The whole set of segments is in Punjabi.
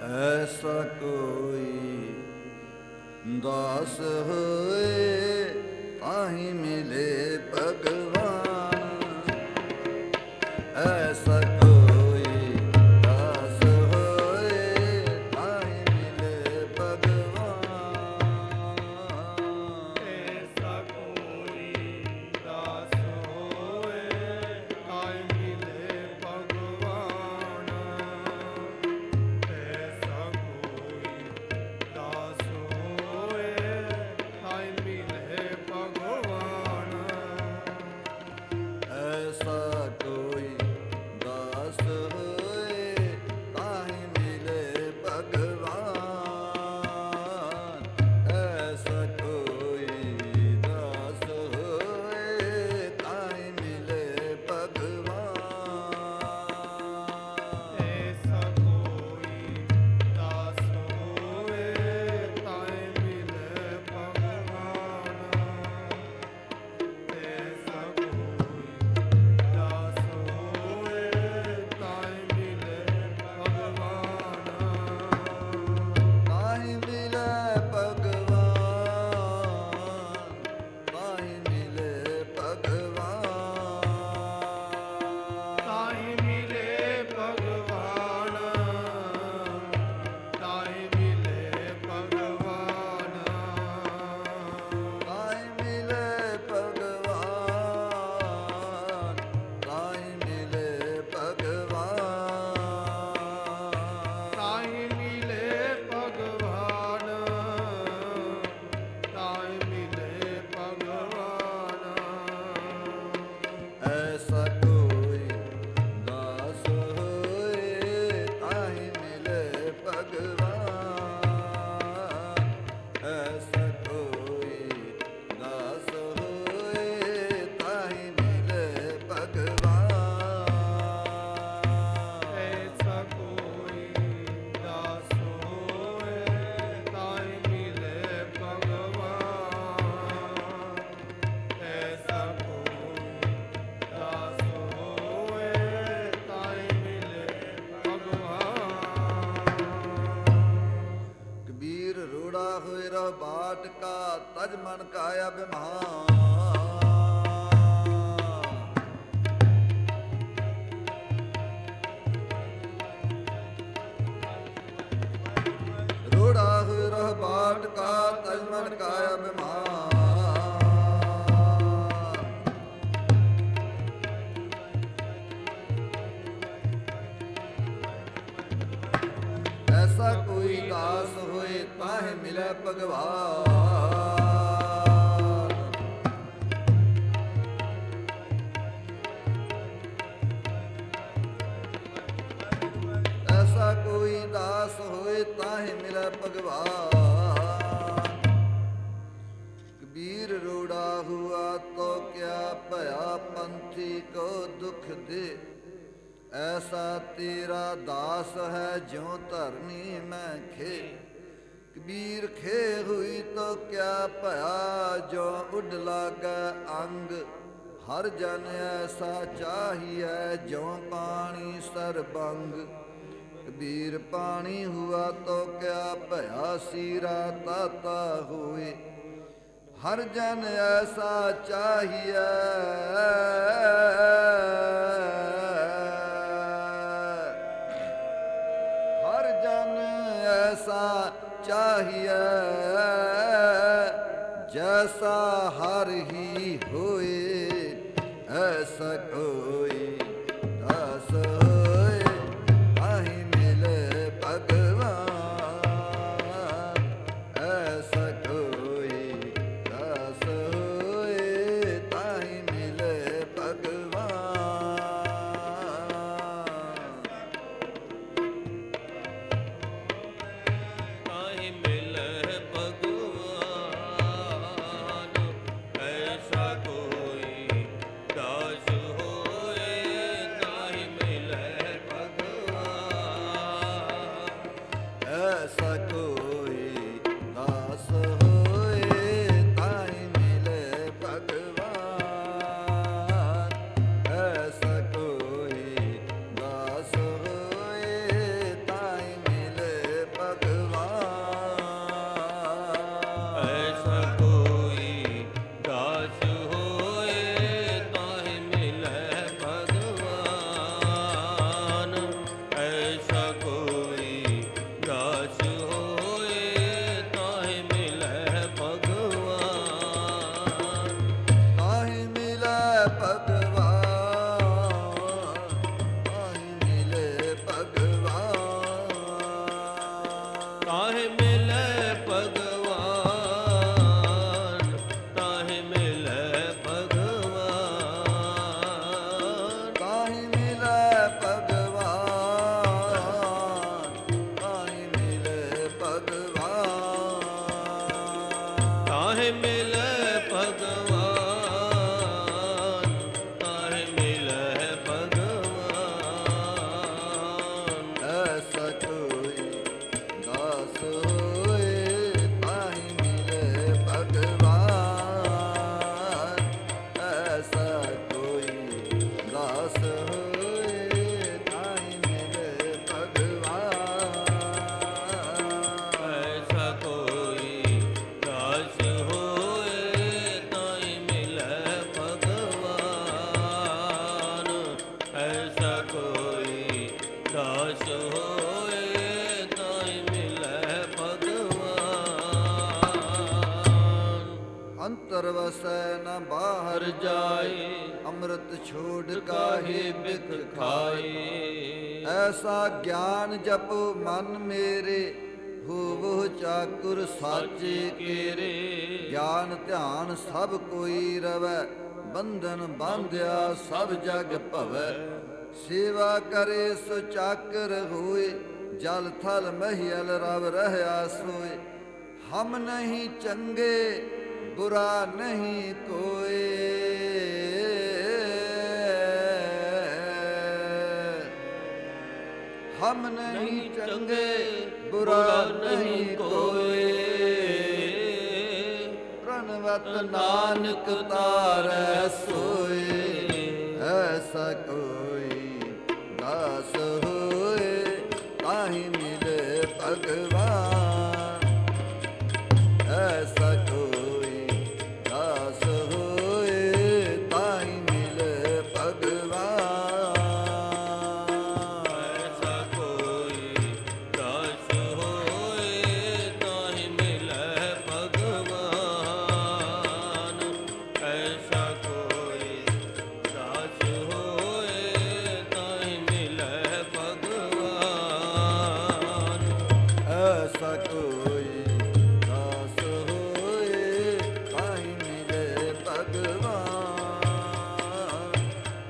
ऐसा कोई दास होए ताहि मिले भगवान। ऐसा कोई दास होए ताहि मिले भगवान। ऐसा कोई दास होए ताहि मिले भगवान। ऐसा कोई दास होए ताहि मिले भगवान। ऐसा कोई दास होए ताहि मिले भगवान। ऐसा कोई दास होए ताहि मिले भगवान। ऐसा कोई दास होए ताहि मिले भगवान। ऐसा कोई दास होए ताहि मिले भगवान। ताहि मिले भगवान। ताहि मिले भगवान। ताहि मिले भगवान। ताहि मिले भगवान। ताहि मिले भगवान। ताहि मिले भगवान। ताहि मिले भगवान। ताहि मिले भगवान। ऐसा कोई दास होए ताहि मिले भगवान। ऐसा कोई दास होए ताहि मिले भगवान। ऐसा कोई दास होए ताहि मिले भगवान। ऐसा कोई दास होए ताहि मिले भगवान। कबीर रूढ़ा हुए रह बाट का तज मन काया बिमान। रूढ़ा हुए रह बाट का तज मन काया बिमान। ऐसा कोई दास होए ताहि मिले भगवान। ऐसा कोई दास होए ताहि मिले भगवान। कबीर रूढ़ा हुआ तो क्या भया पंथी को दुख दे। ऐसा तेरा दास है ज्यों धरनी में खे। कबीर खे हुई तो क्या भया जो उड लागे अंग। हर जन ऐसा चाहिए ज्यों पानी सरबंग। कबीर पानी हुआ तो क्या भया सीरा ताता हुए। हर जन ऐसा चाहिए हर जन ऐसा चाहिए जैसा हर ही होए। ऐसा कोई दास होए ताहि मिले भगवान। ऐसा कोई दास होए ताहि मिले भगवान। ताहि मिलै भगवान। ऐसा कोई ਦਾਸ ਹੋਏ ਤਾਈ ਮਿਲੈ ਭਗਵਾਨ। ਅੰਤਰ ਵਸੈ ਨ ਬਾਹਰ ਜਾਏ, ਅੰਮ੍ਰਿਤ ਛੋੜ ਕਾਹੇ ਬਿਖ ਖਾਏ। ਐਸਾ ਗਿਆਨ ਜਪ ਮਨ ਮੇਰੇ, ਹੋਵਹੁ ਚਾਕੁਰ ਸਾਚੇ ਕੇਰੇ। ਗਿਆਨ ਧਿਆਨ ਸਭ ਕੋਈ ਰਵੈ, ਬੰਧਨ ਬਾਂਧਿਆ ਸਭ ਜਗ ਭਵੈ। ਸੇਵਾ ਕਰੇ ਸੋ ਚਾਕਰ ਹੋਏ, ਜਲ ਥਲ ਮਹੀਲ ਰਵ ਰਹਿਆ ਸੋਏ। ਹਮ ਨਹੀਂ ਚੰਗੇ ਬੁਰਾ ਨਹੀਂ ਕੋਏ, ਹਮ ਨਹੀਂ ਚੰਗੇ ਬੁਰਾ ਨਹੀਂ ਕੋਏ। ਪ੍ਰਣਵਤ ਨਾਨਕ ਤਾਰੈ ਸੋਏ, ਐਸਾ ਕੋਈ ਦਾਸ ਹੋਏ ਤਾਹਿ ਮਿਲੇ ਭਗਵਾਨ। ਐਸਾ ਕੋਈ ਦਾਸ ਹੋਏ ਤਾਹਿ ਮਿਲੇ ਭਗਵਾਨ। ਐਸਾ ਕੋਈ ਦਾਸ ਹੋਏ ਤਾਹਿ ਮਿਲੈ ਭਗਵਾਨ। ਐਸਾ ਕੋਈ ਦਾਸ ਹੋਏ ਤਾਹਿ ਮਿਲੈ ਭਗਵਾਨ। ਐਸਾ ਕੋਈ ਦਾਸ ਹੋਏ ਤਾਹਿ ਮਿਲੇ ਭਗਵਾਨ।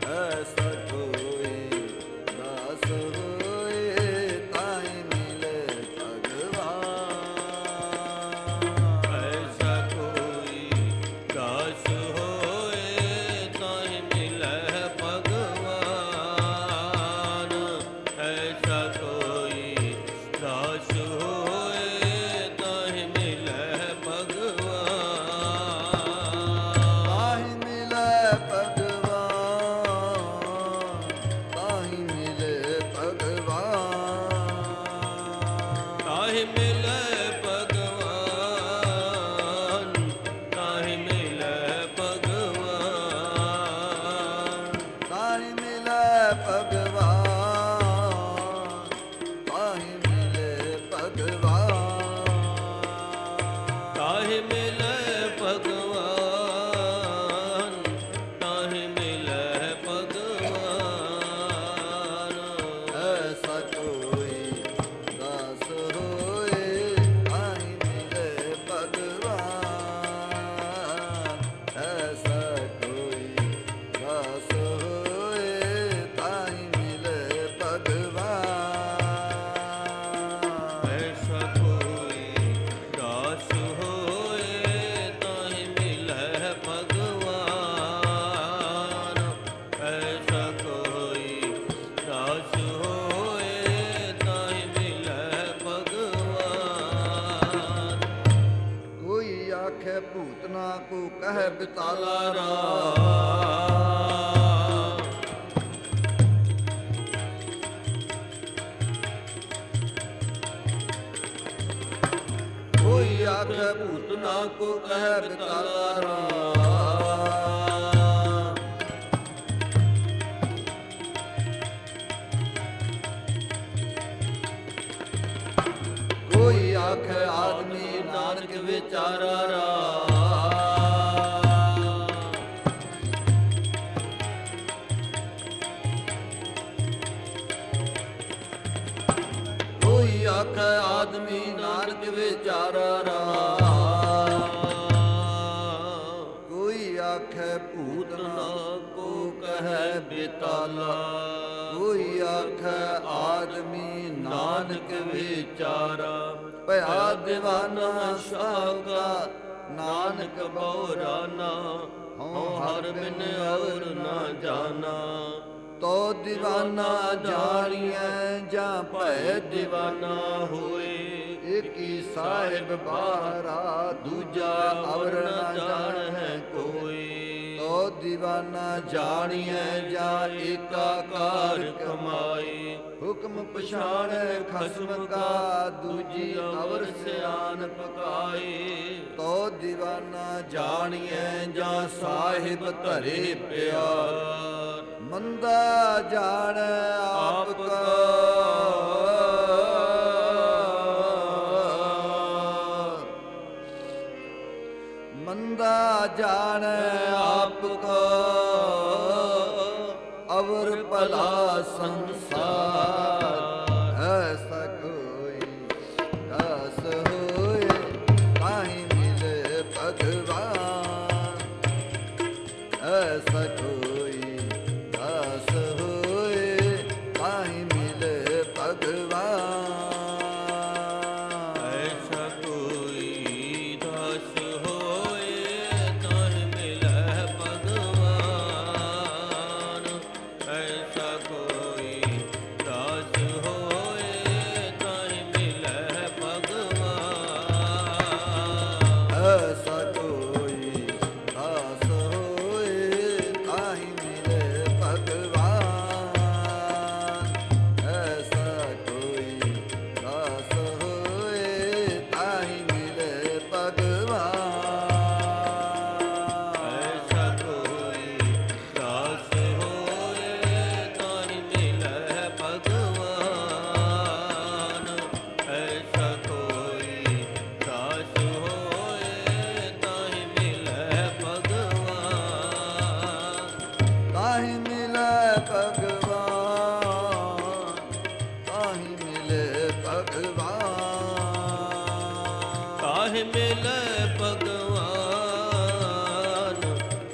ਐਸਾ ਕੋਈ ਦਾਸ ਹੋਏ ਤਾਹਿ ਮਿਲੇ ਭਗਵਾਨ। ਐਸਾ ਕੋਈ ਦਾਸ ਹੋਏ ਤਾਹਿ ਮਿਲੈ ਭਗਵਾਨ। ਐਸਾ ਕੋਈ ਦਾਸ ਹੋਏ ਤਾਹਿ ਮਿਲੈ ਭਗਵਾਨ। ਤਾਹਿ ਮਿਲੇ ਭਗਵਾਨ, ਤਾਹਿ ਮਿਲੇ ਭਗਵਾਨ। ਤਾਹਿ ਮਿਲੈ ਭਗਵਾਨ। ਤਾਹਿ ਮਿਲੈ ਭਗਵਾਨ। ਤਾਹਿ ਮਿਲੇ ਭਗਵਾਨ, ਤਾਹਿ ਮਿਲੇ ਭਗਵਾਨ। ਤਾਹਿ ਮਿਲੈ ਭਗਵਾਨ। ਤਾਹਿ ਮਿਲੈ ਭਗਵਾਨ। ਐਸਾ ਕੋਈ ਦਾਸ ਹੋਏ ਤਾਹਿ ਮਿਲੇ ਭਗਵਾਨ। ਐਸਾ ਕੋਈ ਦਾਸ ਹੋਏ ਤਾਹਿ ਮਿਲੇ ਭਗਵਾਨ। ਐਸਾ ਕੋਈ ਦਾਸ ਹੋਏ ਤਾਹਿ ਮਿਲੈ ਭਗਵਾਨ। ਐਸਾ ਕੋਈ ਦਾਸ ਹੋਏ ਤਾਹਿ ਮਿਲੈ ਭਗਵਾਨ। ਕੋਈ ਆਖੇ ਭੂਤਨਾ ਕੋ ਕਹਿ ਬਿਤਾਲਾ ਰਾਮ। ਕੋਈ ਆਖੇ ਭੂਤਨਾ ਕੋ ਕਹਿ ਬਿਤਾਲਾ ਰਾਮ। ਕੋਈ ਆਖੇ ਆਦਮੀ ਨਾਨਕ ਵਿਚਾਰਾ ਰਾਮ। ਕੋਈ ਆਖੇ ਆਦਮੀ ਨਾਨਕ ਵਿਚਾਰਾ ਰਾਮ। ਕੋਈ ਆਖੇ ਭੂਤ ਨਾ ਕੋ ਕਹਿ ਬਿਤਾਲਾ। ਕੋਈ ਆਖੇ ਆਦਮੀ ਨਾਨਕ ਵਿਚਾਰਾ। ਭਇਆ ਦੀਵਾਨਾ ਸਾਗਾ ਨਾਨਕ ਬਉਰਾਨਾ। ਹਉ ਹਰ ਬਿਨ ਔਰ ਨਾ ਜਾਣਾ। ਤੋ ਦੀਵਾਨਾ ਜਾਣੀਐ ਜਾਂ ਭੈ ਦੀਵਾਨਾ ਹੋਏ। ਏਕੀ ਸਾਹਿਬ ਬਾਹਰਾ ਦੂਜਾ ਅਵਰ ਨ ਜਾਣ ਹੈ ਕੋਈ। ਤੋ ਦੀਵਾਨਾ ਜਾਣੀਐ ਜਾਂ ਏਕਾਕਾਰ ਕਮਾਈ। ਹੁਕਮ ਪਛਾਣੈ ਖਸਮ ਕਾ ਦੂਜੀ ਅਵਰ ਸਿਆਨ ਪਕਾਈ। ਤੋ ਦੀਵਾਨਾ ਜਾਣੀਐ ਜਾਂ ਸਾਹਿਬ ਧਰੇ ਪਿਆਰ। ਮੰਦਾ ਜਾਣੈ ਆਪ ਕਾ जाने आपको, अवर भला संसार। ऐसा कोई दास होए ताहि मिले भगवान। ऐसा कोई दास होए ताहि मिले भगवान। ऐसा कोई दास होए ताहि मिलै भगवान। ऐसा कोई दास होए ताहि मिलै भगवान। ऐसा कोई दास होए ताहि मिले भगवान। ऐसा कोई दास होए ताहि मिले भगवान। ऐसा कोई दास होए ताहि मिलै भगवान। ऐसा कोई दास होए ताहि मिलै भगवान। ताहि मिले भगवान। ताहि मिले भगवान। ताहि मिलै भगवान।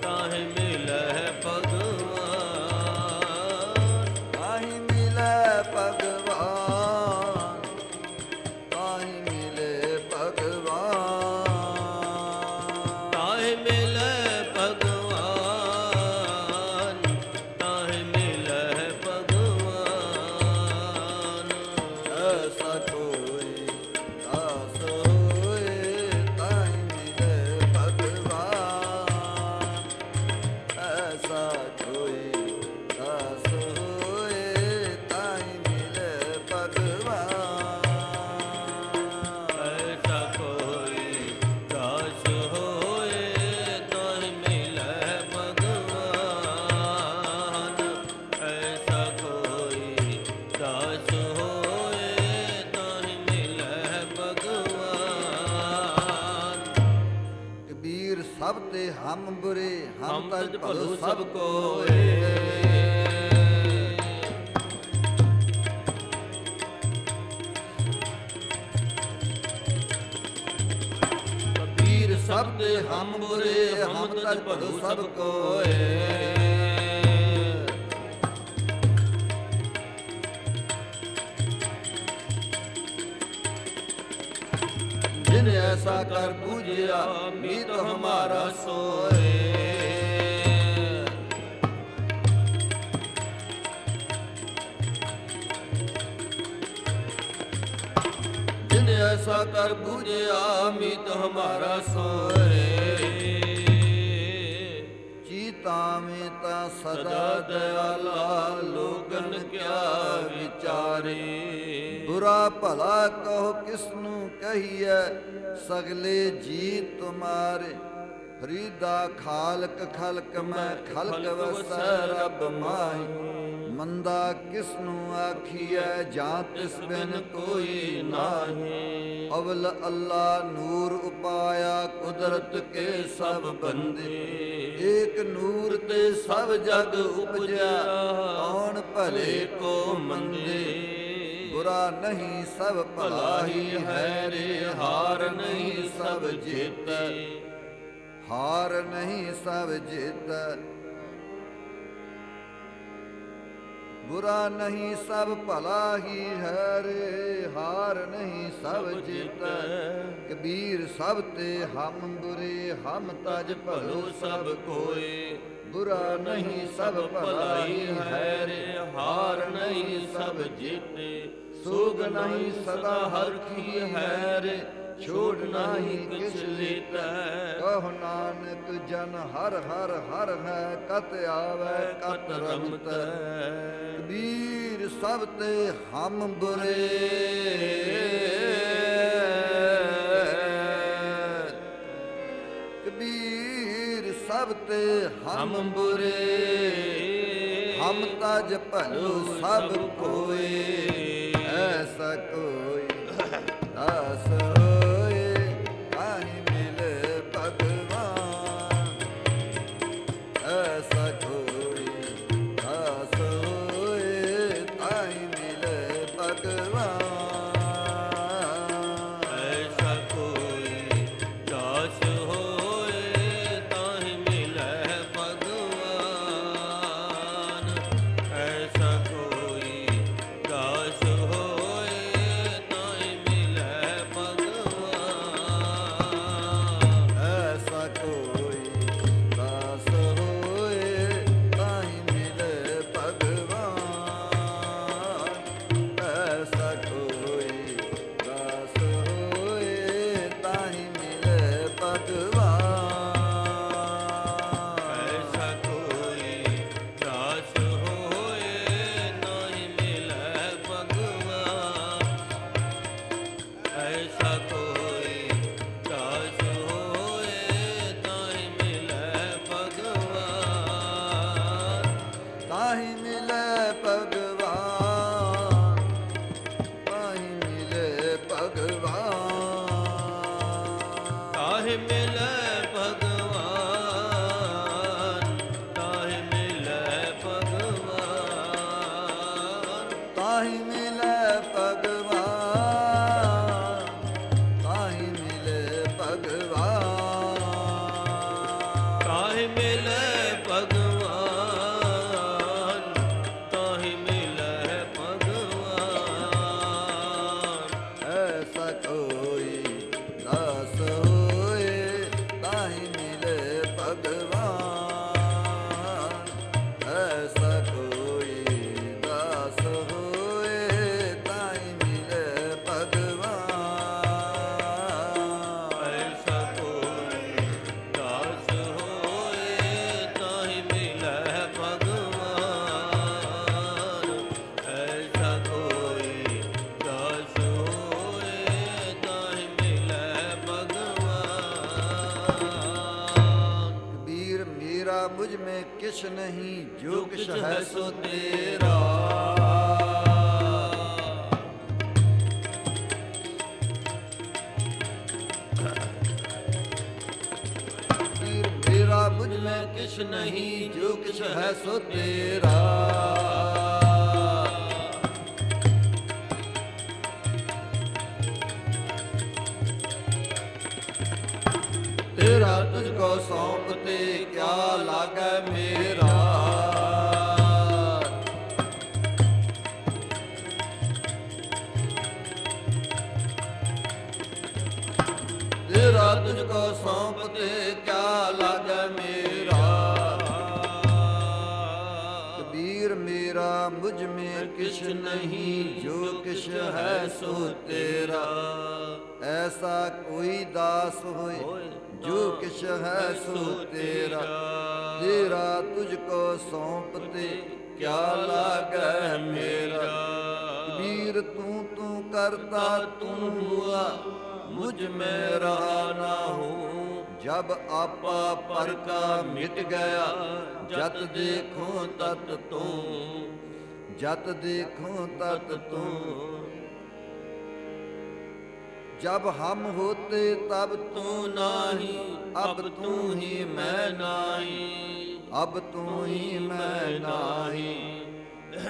ताहि मिलै भगवान। ताहि मिले भगवान। ताहि मिले भगवान। ताहि मिलै भगवान। ताहि मिलै भगवान। ऐसा कोई दास होए ताहि मिले भगवान। ऐसा कोई दास होए ताहि मिले भगवान। ऐसा कोई दास होए ताहि मिलै भगवान। ऐसा कोई दास होए ताहि मिलै भगवान। कबीर सब ते हम बुरे, हम हम तज तज भलो भलो सब सब कोए। कबीर सब ते हम बुरे, हम तज भलो सब कोए। जिन ऐसा कर पूजिया मीत हमारा सोए। जिन ऐसा कर पूजिया मीत हमारा सोए। चीता में ता सदा दयाला लोगन क्या विचारे। बुरा भला कहो किसनु कहिए सगले जी तुम्हारे। फरीदा खालक खलक मैं खलक वसै रब माही। मंदा किसनु आखिए जां तिस बिन कोई नाही। अवल अल्लाह नूर उपाया कुदरत के सब बंदे। एक नूर ते सब जग उपजया कौन भले को मंदे। बुरा नहीं सब भला ही है रे हार नहीं सब जीत। हार नहीं सब जीत। बुरा नहीं सब भला ही है रे हार नहीं सब जीत। कबीर सब ते हम बुरे हम तज भलो सब कोए। बुरा नहीं सब भला ही है रे हार नहीं सब जीते। सोग नहीं सदा हर की है रे छोड़ नहीं किछ लेता। कहो नानक जन हर हर हर है कत आवे कत रमत। कबीर सब ते हम बुरे कबीर सब ते हम बुरे हम तज भलो सब कोए। ऐसा कोई दास होए ताहि मिले भगवान। ਐਸਾ ਕੋਈ ਦਾਸ ਹੋਏ ਤਾਹਿ ਮਿਲੈ ਭਗਵਾਨ। ਐਸਾ ਕੋਈ ਦਾਸ ਹੋਏ ਤਾਹਿ ਮਿਲੈ ਭਗਵਾਨ। ਐਸਾ ਕੋਈ ਦਾਸ ਹੋਏ ਤਾਹਿ ਮਿਲੇ ਭਗਵਾਨ। ਐਸਾ ਕੋਈ ਦਾਸ ਹੋਏ ਤਾਹਿ ਮਿਲੇ ਭਗਵਾਨ। ਐਸਾ ਕੋਈ ਦਾਸ ਹੋਏ ਤਾਹਿ ਮਿਲੈ ਭਗਵਾਨ। ਐਸਾ ਕੋਈ ਦਾਸ ਹੋਏ ਤਾਹਿ ਮਿਲੈ ਭਗਵਾਨ। ਤਾਹਿ ਮਿਲੇ ਭਗਵਾਨ। ਤਾਹਿ ਮਿਲੇ ਭਗਵਾਨ। ਤਾਹਿ ਮਿਲੈ ਭਗਵਾਨ। ਤਾਹਿ ਮਿਲੈ ਭਗਵਾਨ। ਤਾਹਿ ਮਿਲੇ ਭਗਵਾਨ। ਤਾਹਿ ਮਿਲੇ ਭਗਵਾਨ। ਤਾਹਿ ਮਿਲੈ ਭਗਵਾਨ। ਤਾਹਿ ਮਿਲੈ ਭਗਵਾਨ। ਐਸਾ ਕੋਈ ਦਾਸ ਹੋਏ ਤਾਹਿ ਮਿਲੇ ਭਗਵਾਨ। ਐਸਾ ਕੋਈ ਦਾਸ ਹੋਏ ਤਾਹਿ ਮਿਲੇ ਭਗਵਾਨ। ਐਸਾ ਕੋਈ ਦਾਸ ਹੋਏ ਤਾਹਿ ਮਿਲੈ ਭਗਵਾਨ। ਐਸਾ ਕੋਈ ਦਾਸ ਹੋਏ ਤਾਹਿ ਮਿਲੈ ਭਗਵਾਨ। कबीर मेरा मुझ में किछ नहीं, जो किछ है सो तेरा। कबीर मेरा मुझ में किछ नहीं, जो किछ है सो तेरा। तेरा तुझको सौंपते क्या लागे मेरा। तेरा तुझको सौंपते क्या लागे मेरा। कबीर मेरा मुझ में किछ नहीं, जो किछ है सो तेरा। ऐसा कोई दास होए जो किछ है सो तेरा। तेरा तुझको सौंपते क्या लागे मेरा। कबीर तू तू करता तू हुआ, मुझ में रहा ना हूँ। जब आपा पर का मिट गया, जत देखूं तत तू। जत देखूं तत तू। जब हम होते तब तू नाही, अब तू ही मैं नाही। अब तू ही मैं नाही।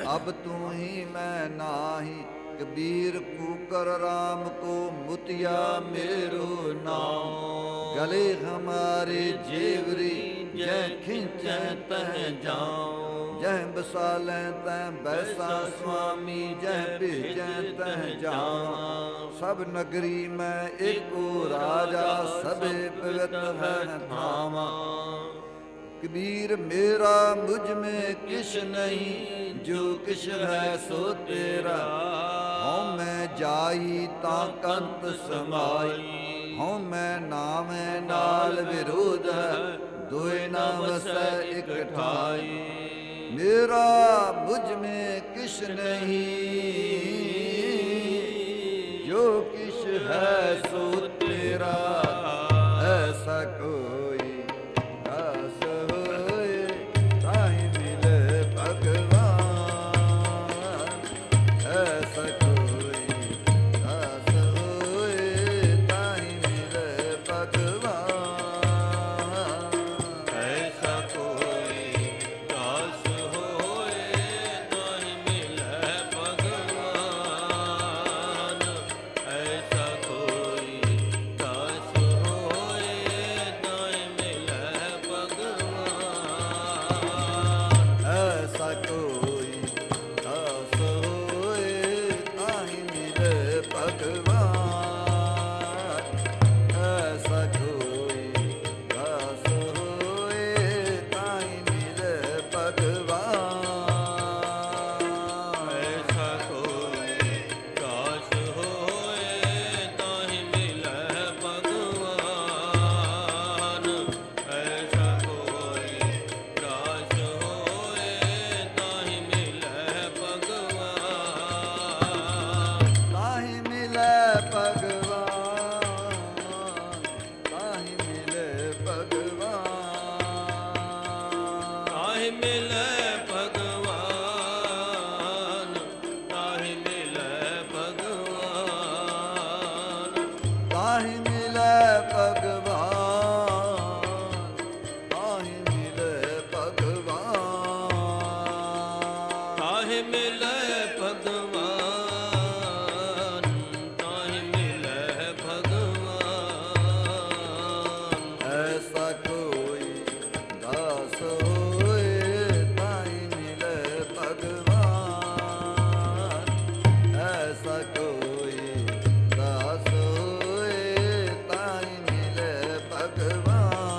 अब तू ही मैं नाही। कबीर कूकर राम को मुतिया मेरो नाम। गले हमारे जेवरी जय खिंचे तह जाऊं। जह बसालें तह बैसा स्वामी, जह भेजें तह जाऊं। सब नगरी में एको राजा, सबे पवित्र है धामा। कबीर मेरा मुझ में किछ नहीं, जो किछ है सो तेरा। हूँ मैं जाई ता कंत समाई, हूँ मैं नाम नाल विरोध है। दोए ना वसै इक ठाई। मेरा मुझ में किछ नहीं, जो किछ है सो तेरा। ऐसा कोई दास होए ताहि मिले भगवान। ऐसा कोई दास होए ताहि मिले भगवान। ऐसा कोई दास होए ताहि मिलੈ भगवान। ਭਗਵਾਨ ਤਾਹਿ ਮਿਲੇ ਭਗਵਾਨ ਤਾਹਿ ਮਿਲੈ ਭਗਵਾਨ ਤਾਹਿ ਮਿਲੈ ਭਗਵਾਨ ਐਸਾ ਕੋਈ ਦਾਸ ਹੋਏ ਤਾਹਿ ਮਿਲੇ ਭਗਵਾਨ ਐਸਾ ਕੋਈ ਦਾਸ ਹੋਏ ਤਾਹਿ ਮਿਲੇ ਭਗਵਾਨ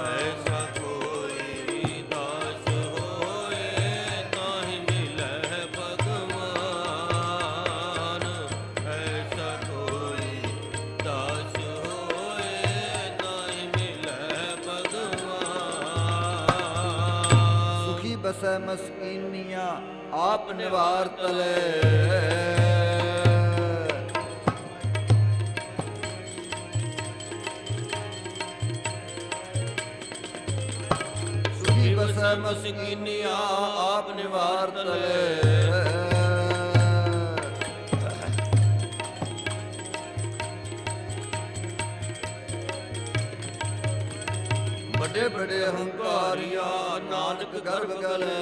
ਐਸਾ ਕੋਈ ਦਾਸ ਹੋਏ ਤਾਹਿ ਮਿਲੈ ਭਗਵਾਨ ਐਸਾ ਕੋਈ ਦਾਸ ਹੋਏ ਤਾਹਿ ਮਿਲੈ ਭਗਵਾਨ ਸੁਖੀ ਬਸੈ ਮਸਕੀਨੀਆਂ ਆਪ ਨਿਵਾਰ ਤਲੇ ਸੁਖੀ ਬਸੈ ਮਸਕੀਨੀਆਂ ਆਪ ਨਿਵਾਰ ਤਲੇ ਵੱਡੇ ਵੱਡੇ ਹੰਕਾਰੀਆਂ ਨਾਨਕ ਗਰਭ ਗਲੇ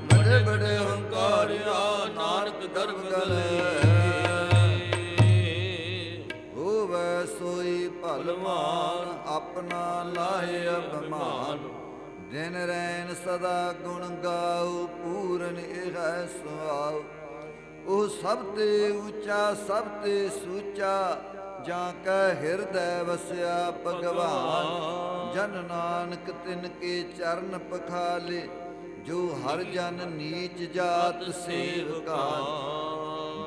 ਵੱਡੇ ਵੱਡੇ ਹੰਕਾਰੀਆਂ ਨਾਨਕ ਗਰਭ ਗਲੇ ਹੋਵੇ ਸੋਈ ਭਲਵਾਨ ਆਪਣਾ ਲਾਹੇ ਅਭਿਮਾਨ ਦਿਨ ਰੈਣ ਸਦਾ ਗੁਣ ਗਾਉ ਪੂਰਨ ਇਹ ਹੈ ਸੁਆਉ ਉਹ ਸਭ ਤੇ ਉੱਚਾ ਸਭ ਤੇ ਸੂਚਾ ਜਾਂ ਕੈ ਹਿਰਦੈ ਵਸਿਆ ਭਗਵਾਨ ਜਨ ਨਾਨਕ ਤਿਨ ਕੇ ਚਰਨ ਪਖਾਲੇ ਜੋ ਹਰ ਜਨ ਨੀਚ ਜਾਤ ਸੇਵਕਾਨ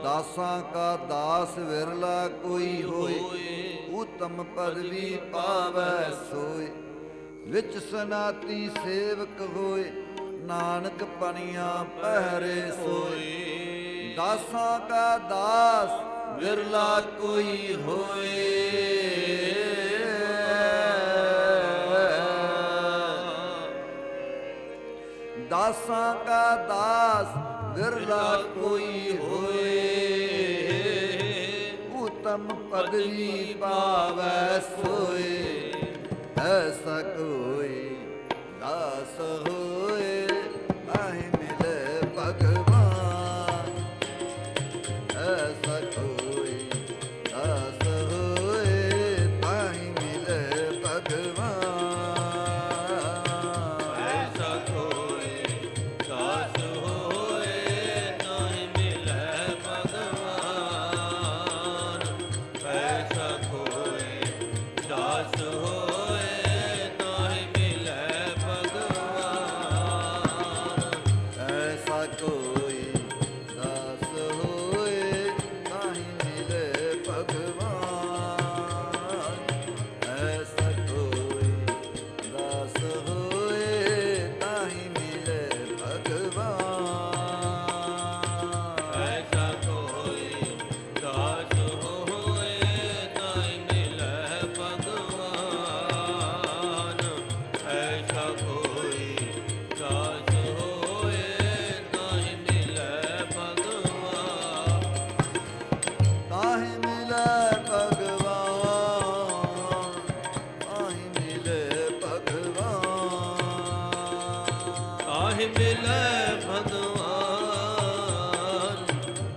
ਦਾਸਾਂ ਕਾ ਦਾਸ ਵਿਰਲਾ ਕੋਈ ਹੋਏ ਉਤਮ ਪਦਵੀ ਪਾਵੈ ਸੋਏ ਵਿੱਚ ਸਨਾਤੀ ਸੇਵਕ ਹੋਏ ਨਾਨਕ ਪਣੀਆਂ ਪਹਿਰੇ ਸੋਏ ਦਾਸਾਂ ਕਾ ਦਾਸ ਵਿਰਲਾ ਕੋਈ ਹੋਏ ਦਾਸਾਂ ਕਾ ਦਾਸ ਵਿਰਲਾ ਕੋਈ ਹੋਏ ਉਤਮ ਪਦਵੀ ਪਾਵੈ ਸੋਏ ਐਸਾ ਕੋਈ ਦਾਸ ਹੋਏ ਤਾਹਿ ਮਿਲੇ ਭਗਵਾਨ ਐਸਾ ਕੋਈ ਦਾਸ ਹੋਏ ਤਾਹਿ ਮਿਲੇ ਭਗਵਾਨ ਐਸਾ ਕੋਈ ਦਾਸ ਹੋਏ ਤਾਹਿ ਮਿਲੈ ਭਗਵਾਨ ਐਸਾ ਕੋਈ ਦਾਸ ਹੋਏ ਤਾਹਿ ਮਿਲੈ ਭਗਵਾਨ ਐਸਾ ਕੋਈ ਦਾਸ ਹੋਏ ਤਾਹਿ ਮਿਲੇ ਭਗਵਾਨ ਐਸਾ ਕੋਈ ਦਾਸ ਹੋਏ ਤਾਹਿ ਮਿਲੇ ਭਗਵਾਨ ਐਸਾ ਕੋਈ ਦਾਸ ਹੋਏ ਤਾਹਿ ਮਿਲੈ ਭਗਵਾਨ ਐਸਾ ਕੋਈ ਦਾਸ ਹੋਏ ਤਾਹਿ ਮਿਲੈ ਭਗਵਾਨ ਤਾਹਿ ਮਿਲੇ ਭਗਵਾਨ ਤਾਹਿ ਮਿਲੇ ਭਗਵਾਨ ਤਾਹਿ ਮਿਲੈ ਭਗਵਾਨ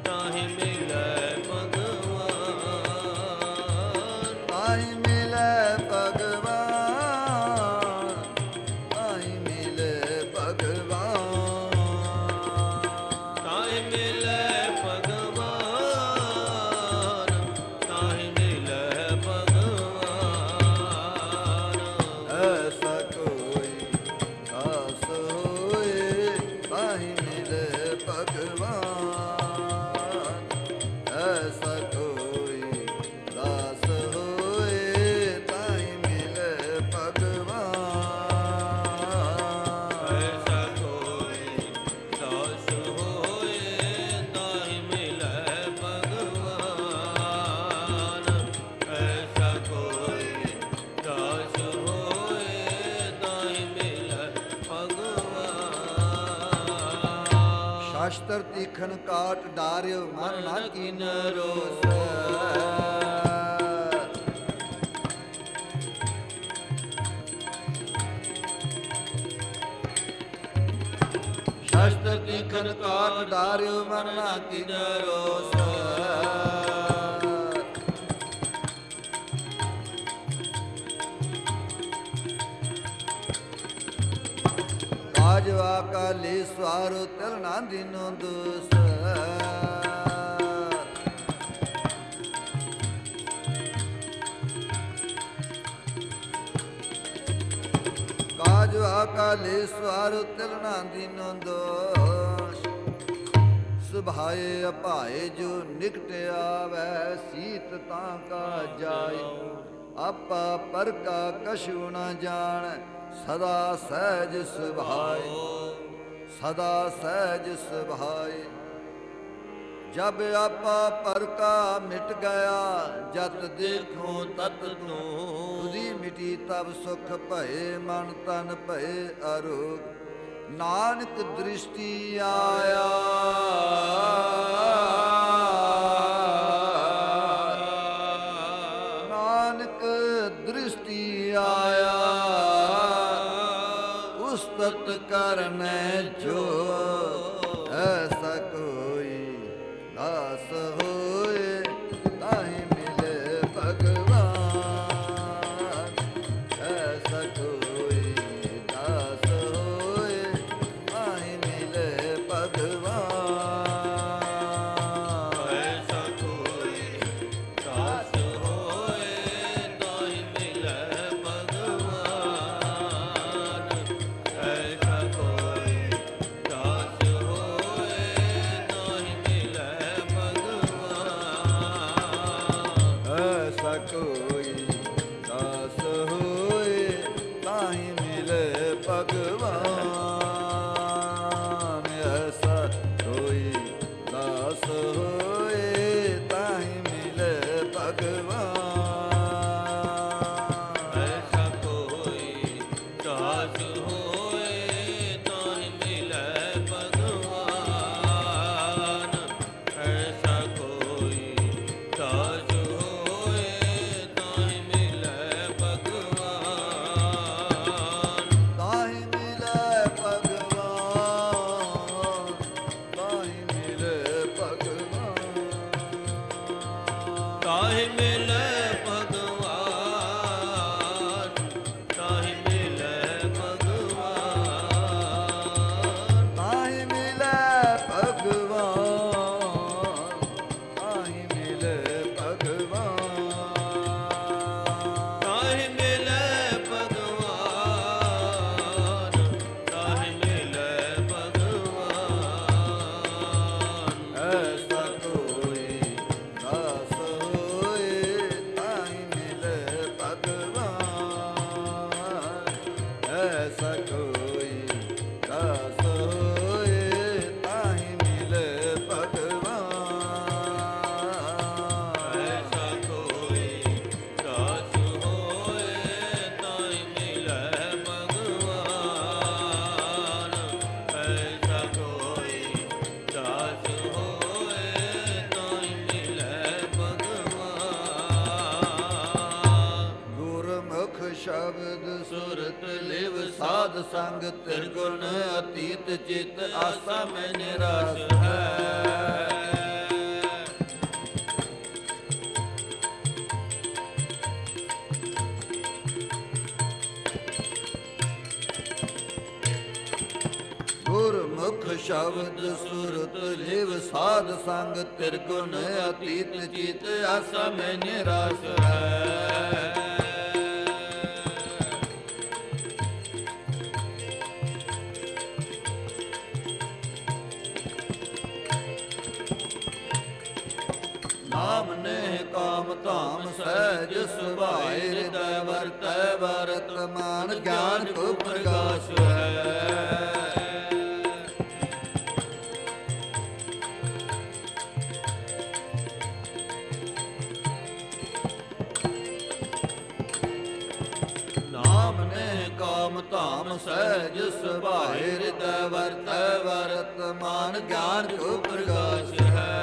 ਤਾਹਿ ਮਿਲੈ ਭਗਵਾਨ ਤਾਹਿ ਮਿਲੇ ਭਗਵਾਨ ਤਾਹਿ ਮਿਲੇ ਭਗਵਾਨ ਤਾਹਿ ਮਿਲੈ ਭਗਵਾਨ ਤਾਹਿ ਮਿਲੈ ਭਗਵਾਨ ਐਸਾ ਕੋਈ ਦਾਸ ਹੋਏ ਤਾਹਿ ਮਿਲੇ ਭਗਵਾਨ ਐਸਾ ਕੋਈ ਦਾਸ ਹੋਏ ਤਾਹਿ ਸ਼ਾਸਤਰ ਤੀਖਨ ਕਾਟ ਡਾਰਿਓ ਮਨ ਨਾ ਕੀਨ ਰੋਸ ਸ਼ਾਸਤਰ ਤੀਖਨ ਕਾਟ ਡਾਰਿਓ ਮਨ ਨਾ ਕੀਨ ਰੋਸ ਕਾਜਵਾ ਕਾਲੀ ਸਵਾਰੋ ਤਿਲ ਨਾ ਦੀਨੋ ਦੋਸ ਕਾਜਵਾ ਕਾਲੀ ਸਵਾਰੋ ਤਿਲ ਨਾ ਦੀਨੋ ਦੋਸ ਸੁਭਾਏ ਅਭਾਏ ਜੋ ਨਿਕਟ ਆਵੈ ਸੀਤ ਤਾਂ ਕਾ ਜਾਏ ਆਪਾ ਪਰ ਕਾ ਕਛੂ ਨਾ ਜਾਣ ਸਦਾ ਸਹਿਜ ਸੁਭਾਏ ਸਦਾ ਸਹਿਜ ਸੁਭਾਏ ਜਬ ਆਪਾ ਪਰ ਕਾ ਮਿਟ ਗਿਆ ਜਤ ਦੇਖੋ ਤਤ ਤੂੰ ਤੁਦੀ ਮਿਟੀ ਤਬ ਸੁਖ ਭਏ ਮਨ ਤਨ ਭਏ ਅਰੋਗ ਨਾਨਕ ਦ੍ਰਿਸ਼ਟੀ ਆਇਆ ਨਾਨਕ ਦ੍ਰਿਸ਼ਟੀ ਆਇਆ ਉਸਤਤ ਕਰਨੈ ਜੋ ਐਸਾ ਕੋਈ ਦਾਸ ਹੋਏ ਤਾਹਿ ਮਿਲੇ ਭਗਵਾਨ ਐਸਾ ਕੋਈ ਦਾਸ ਹੋਏ ਤਾਹਿ ਮਿਲੇ ਭਗਵਾਨ ਐਸਾ ਕੋਈ ਦਾਸ ਹੋਏ ਤਾਹਿ ਮਿਲੈ ਭਗਵਾਨ ਐਸਾ ਕੋਈ ਦਾਸ ਹੋਏ ਤਾਹਿ ਮਿਲੈ ਭਗਵਾਨ ਐਸਾ ਕੋਈ ਦਾਸ ਹੋਏ ਤਾਹਿ ਮਿਲੇ ਭਗਵਾਨ ਐਸਾ ਕੋਈ ਦਾਸ ਹੋਏ ਤਾਹਿ ਮਿਲੇ ਭਗਵਾਨ ਐਸਾ ਕੋਈ ਦਾਸ ਹੋਏ ਤਾਹਿ ਮਿਲੈ ਭਗਵਾਨ ਐਸਾ ਕੋਈ ਦਾਸ ਹੋਏ ਤਾਹਿ ਮਿਲੈ ਭਗਵਾਨ ਤਾਹਿ ਮਿਲੇ ਭਗਵਾਨ ਤਾਹਿ ਮਿਲੇ ਭਗਵਾਨ ਤਾਹਿ ਮਿਲੈ ਭਗਵਾਨ ਤਾਹਿ ਮਿਲੈ ਭਗਵਾਨ ਤਾਹਿ ਮਿਲੇ ਭਗਵਾਨ ਤਾਹਿ ਮਿਲੇ ਭਗਵਾਨ ਤਾਹਿ ਮਿਲੈ ਭਗਵਾਨ ਤਾਹਿ ਮਿਲੈ ਭਗਵਾਨ ਐਸਾ ਕੋਈ ਦਾਸ ਹੋਏ ਤਾਹਿ ਮਿਲੇ ਭਗਵਾਨ ਐਸਾ ਕੋਈ ਦਾਸ ਹੋਏ ਤਾਹਿ ਮਿਲੇ ਭਗਵਾਨ ਐਸਾ ਕੋਈ ਦਾਸ ਹੋਏ ਤਾਹਿ ਮਿਲੈ ਭਗਵਾਨ ਐਸਾ ਕੋਈ ਦਾਸ ਹੋਏ ਤਾਹਿ ਮਿਲੈ ਭਗਵਾਨ ਗੁਰਮੁਖ ਸ਼ਬਦ ਸੁਰਤ ਲਿਵ ਸਾਧ ਸੰਗ ਤਿਰਗੁਣ ਅਤੀਤ ਚਿਤ ਆਸਾ ਮੈਂ ਨਿਰਾਸ ਹੈ ਗੁਰਮੁਖ ਸ਼ਬਦ ਸੁਰਤ ਲਿਵ ਸਾਧ ਸੰਗ ਤਿਰਗੁਣ ਅਤੀਤ ਚਿਤ ਆਸਾ ਮੈਂ ਨਿਰਾਸ ਹੈ ਨਾਮ ਨੇ ਕਾਮ ਧਾਮ ਸਹਿਜ ਸੁਭਾਏ ਹਿਰਦੈ ਵਰਤੈ ਵਰਤਮਾਨ ਗਿਆਨ ਕੋ ਪ੍ਰਗਾਸ ਹੈ ਨਾਮ ਨੇ ਕਾਮ ਤੁਮ ਧਾਮ ਸਹਿਜ ਸੁਭਾਏ ਹਿਰਦੈ ਵਰਤੈ ਵਰਤਮਾਨ ਗਿਆਨ ਕੋ ਪ੍ਰਗਾਸ਼ ਹੈ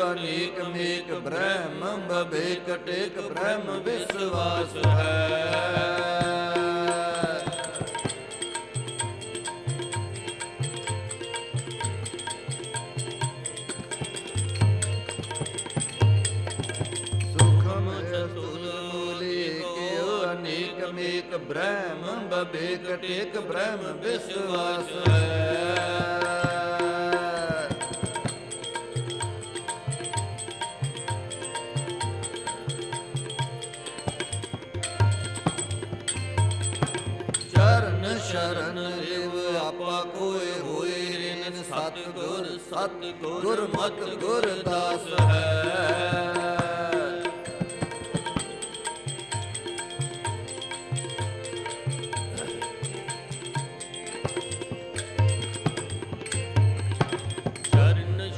ਅਨੇਕ ਮੇਕ ਬ੍ਰਹਮ ਬਵੇਕ ਟੇਕ ਬ੍ਰਹਮ ਵਿਸਵਾਸ ਹੈ ਸੁਖਮ ਚਤੁਰ ਮੂਲੇ ਕਿਉ ਅਨੇਕ ਮੇਕ ਬ੍ਰਹਮ ਬਵੇਕ ਟੇਕ ਬ੍ਰਹਮ ਵਿਸਵਾਸ ਹੈ ਸ਼ਰਨ ਲਿਵ ਆਪਾ ਕੋਇ ਹੋਏ ਰਿਨ ਸਤ ਗੁਰ ਮਤ ਗੁਰ ਦਾਸ ਹੈ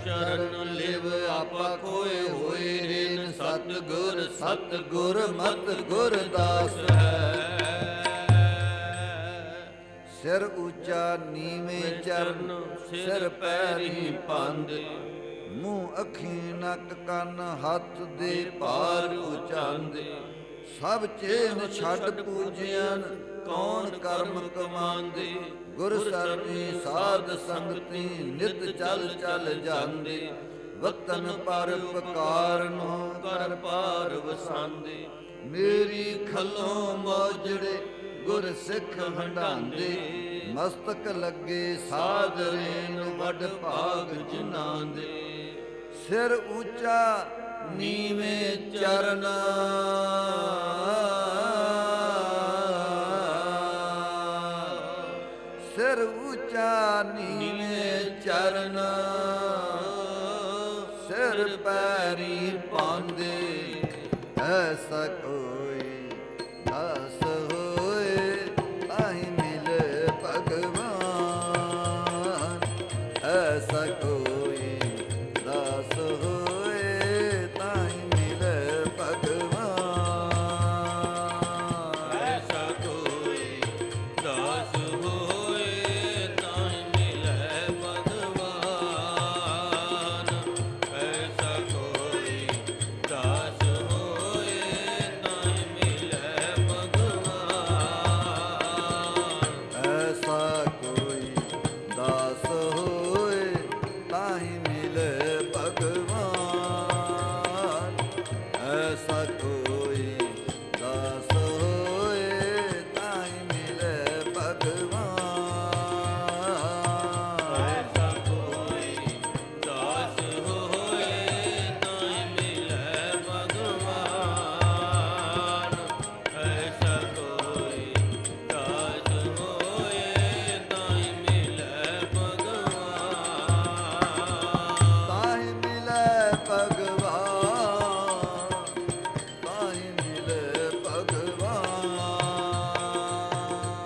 ਸ਼ਰਨ ਲਿਵ ਆਪਾ ਕੋਇ ਹੋਏ ਰਿਨ ਸਤ ਗੁਰ ਮਤ ਗੁਰ ਦਾਸ ਹੈ ਸਿਰ ਉੱਚਾ ਨੀਵੇਂ ਚਰਨ ਸਿਰ ਪੈਰੀ ਪੰਦ ਮੂੰਹ ਅੱਖੀ ਨੱਕ ਕੰਨ ਹੱਥ ਦੇ ਭਾਰ ਉਚਾਂਦੇ ਸਭ ਚੇਨ ਛੱਡ ਪੂਜਿਆਨ ਕੌਣ ਕਰਮ ਕਮਾਂਦੇ ਗੁਰ ਸਰਣੀ ਸਾਧ ਸੰਗਤੀ ਨਿਤ ਚਲ ਚਲ ਜਾਂਦੇ ਵਤਨ ਪਰ ਪਕਾਰਨੋ ਕਰ ਪਾਰ ਵਸਾਂਦੇ ਮੇਰੀ ਖੱਲੋਂ ਮੋਜੜੇ ਗੁਰ ਸਿੱਖ ਹੰਡਾਂਦੇ ਮਸਤਕ ਲੱਗੇ ਸਾਧ ਰੇਨ ਵੱਡ ਭਾਗ ਜਿਨ੍ਹਾਂ ਦੇ ਸਿਰ ਉੱਚਾ ਨੀਵੇਂ ਚਰਨ ਸਿਰ ਉੱਚਾ ਨੀਵੇਂ ਚਰਨ ਸਿਰ ਪੈਰੀ ਪਾਂਦੇ ਐਸਾ ਕੋਈ ਦਾਸ ਐਸਾ ਕੋਈ ਦਾਸ ਹੋਏ ਤਾਹੀਂ ਮਿਲੇ ਭਗਵਾਨ ਐਸਾ ਕੋਈ ਦਾਸ ਹੋਏ ਤਾਹੀਂ ਮਿਲੇ ਭਗਵਾਨ ਐਸਾ ਕੋਈ ਦਾਸ ਹੋਏ ਤਾਹੀਂ ਮਿਲੇ ਭਗਵਾਨ ਐਸਾ ਕੋਈ ਦਾਸ ਐਸਾ ਕੋਈ ਦਾਸ ਹੋਏ ਤਾਹੀਂ ਮਿਲੇ ਭਗਵਾਨ ਐਸਾ ਕੋਈ ਦਾਸ ਹੋਏ ਤਾਹੀਂ ਮਿਲੇ ਭਗਵਾਨ ਐਸਾ ਕੋਈ ਦਾਸ ਹੋਏ ਤਾਹੀਂ ਮਿਲੇ ਭਗਵਾਨ ਤਾਹੀਂ ਮਿਲੇ ਭਗਵਾਨ ਤਾਹੀਂ ਮਿਲੇ ਭਗਵਾਨ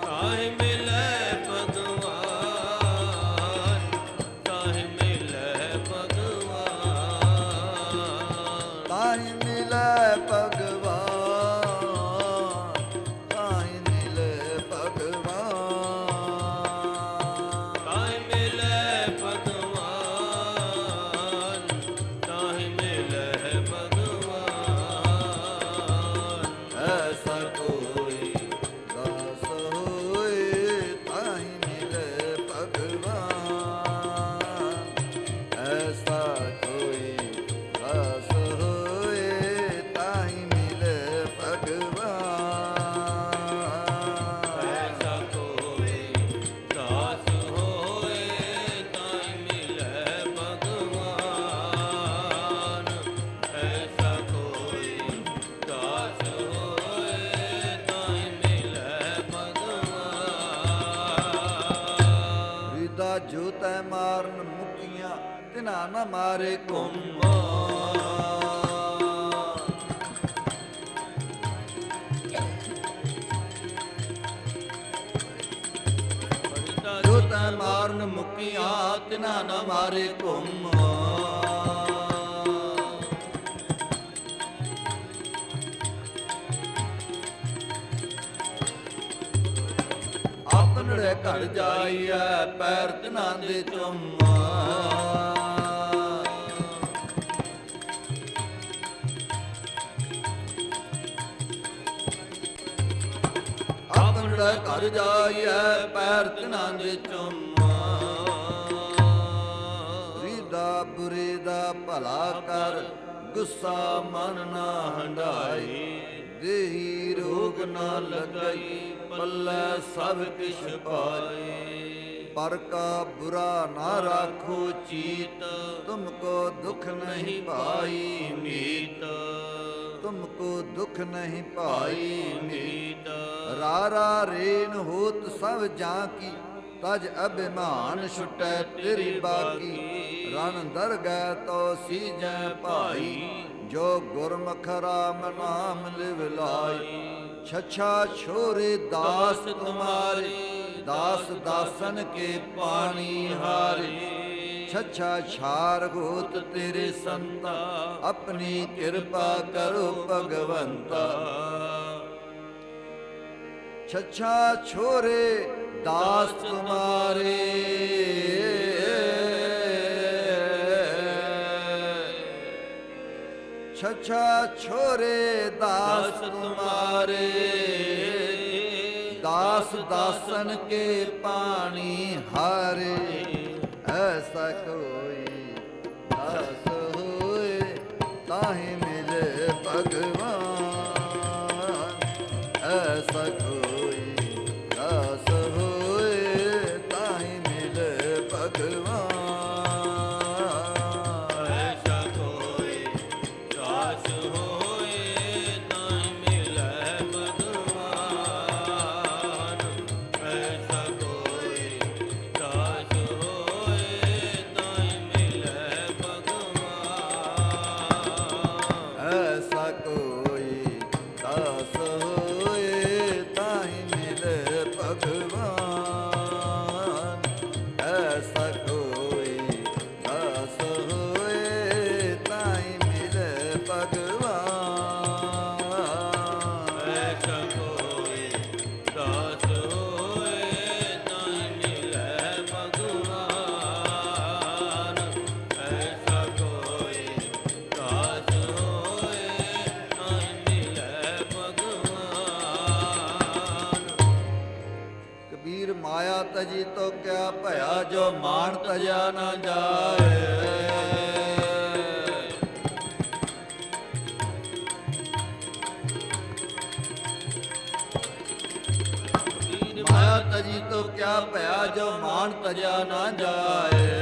ਤਾਹੀਂ ਮਿਲੇ ਭਗਵਾਨ ਤਾਹੀਂ ਮਿਲੇ ਭਗਵਾਨ ਤਾਹੀਂ ਮਿਲੇ ਭਗਵਾਨ ਤਾਹੀਂ ਮਿਲੇ ਭਗਵਾਨ ਤਾਹੀਂ ਮਿਲੇ ਭਗਵਾਨ ਐਸਾ ਕੋਈ ਦਾਸ ਹੋਏ ਤਾਹੀਂ ਮਿਲੇ ਭਗਵਾਨ ਐਸਾ ਕੋਈ ਦਾਸ ਹੋਏ ਤਾਹੀਂ ਮਿਲੇ ਭਗਵਾਨ ਐਸਾ ਕੋਈ ਦਾਸ ਹੋਏ ਤਾਹੀਂ ਮਿਲੇ ਭਗਵਾਨ ਐਸਾ ਕੋਈ ਦਾਸ ਹੋਏ ਤਾਹੀਂ ਮਿਲੇ ਭਗਵਾਨ ਰਿਦਾ ਜੋ ਤੈ ਮਾਰਨ ਮੁਕੀਆਂ ਤਿਨਾ ਨ ਮਾਰੇ ਘੁੰਮ ਤੈ ਮਾਰਨ ਮੁਕੀਆਂ ਤਿਨਾ ਨ ਮਾਰੇ ਘੁੰਮ ਆਪਨੜੇ ਘਰ ਜਾਈਐ ਪੈਰ ਤਿਨਾ ਦੇ ਚੁੰਮਾ ਆਪਨੜੇ ਘਰ ਜਾਈਐ ਪੈਰ ਤਿਨਾ ਦੇ ਚੁੰਮਾ ਰੀਦਾ ਬੁਰੇ ਦਾ ਭਲਾ ਕਰ ਗੁੱਸਾ ਮਨ ਨਾ ਹੰਡਾਈ ਦੇਹੀ ਰੋਗ ਨਾ ਲਗਈ ਪੱਲੇ ਸਭ ਕਿਛ ਪਾਏ ਪਰ ਕਾ ਬੁਰਾ ਨਾ ਰਾਖੋ ਚੀਤ ਤੁਮਕੋ ਦੁਖ ਨਹੀਂ ਪਾਈ ਮੀਤ ਤੁਮਕੋ ਦੁਖ ਨਹੀਂ ਪਾਈ ਮੀਤ ਰਾਰਾ ਰੇਨ ਹੋਤ ਸਭ ਜਾਂ ਕੀ ਤਜ ਅਭਿਮਾਨ ਛੁਟੈ ਤੇਰੀ ਬਾਕੀ ਰਣ ਦਰਗਹਿ ਤੋ ਸੀਜੈ ਭਾਈ ਜੋ ਗੁਰਮੁਖ ਰਾਮ ਨਾਮ ਲਿਵ ਲਾਈ ਛਛਾ ਛੋਰੇ ਦਾਸ ਤੁਮਾਰੇ ਦਾਸ ਦਾਸਨ ਕੇ ਪਾਣੀ ਹਾਰੇ ਛਛਾ ਛਾਰ ਹੋਤ ਤੇਰੇ ਸੰਤਾ ਆਪਣੀ ਕਿਰਪਾ ਕਰੋ ਭਗਵੰਤਾ ਛਛਾ ਛੋਰੇ ਦਾਸ ਤੁਮਾਰੇ ਛਛਾ ਛੋਰੇ ਦਾਸ ਤੁਮਾਰੇ ਦਾਸ ਦਾਸਨ ਕੇ ਪਾਣੀ ਹਾਰੇ ਐਸਾ ਕੋਈ ਦਾਸ ਹੋਏ ਤਾਹਿ ਮਿਲੇ ਭਗਵਾਨ ਐਸਾ ਕੋਈ ਦਾਸ ਹੋਏ ਤਾਹਿ ਮਿਲੇ ਭਗਵਾਨ ਮਾਇਆ ਤਜੀ ਤੋ ਕਿਆ ਭਇਆ ਜੋ ਮਾਨ ਤਜਾ ਨਾ ਜਾਏ ਮਾਇਆ ਤਜੀ ਤੋ ਕਿਆ ਭਇਆ ਜੋ ਮਾਨ ਤਜਾ ਨਾ ਜਾਏ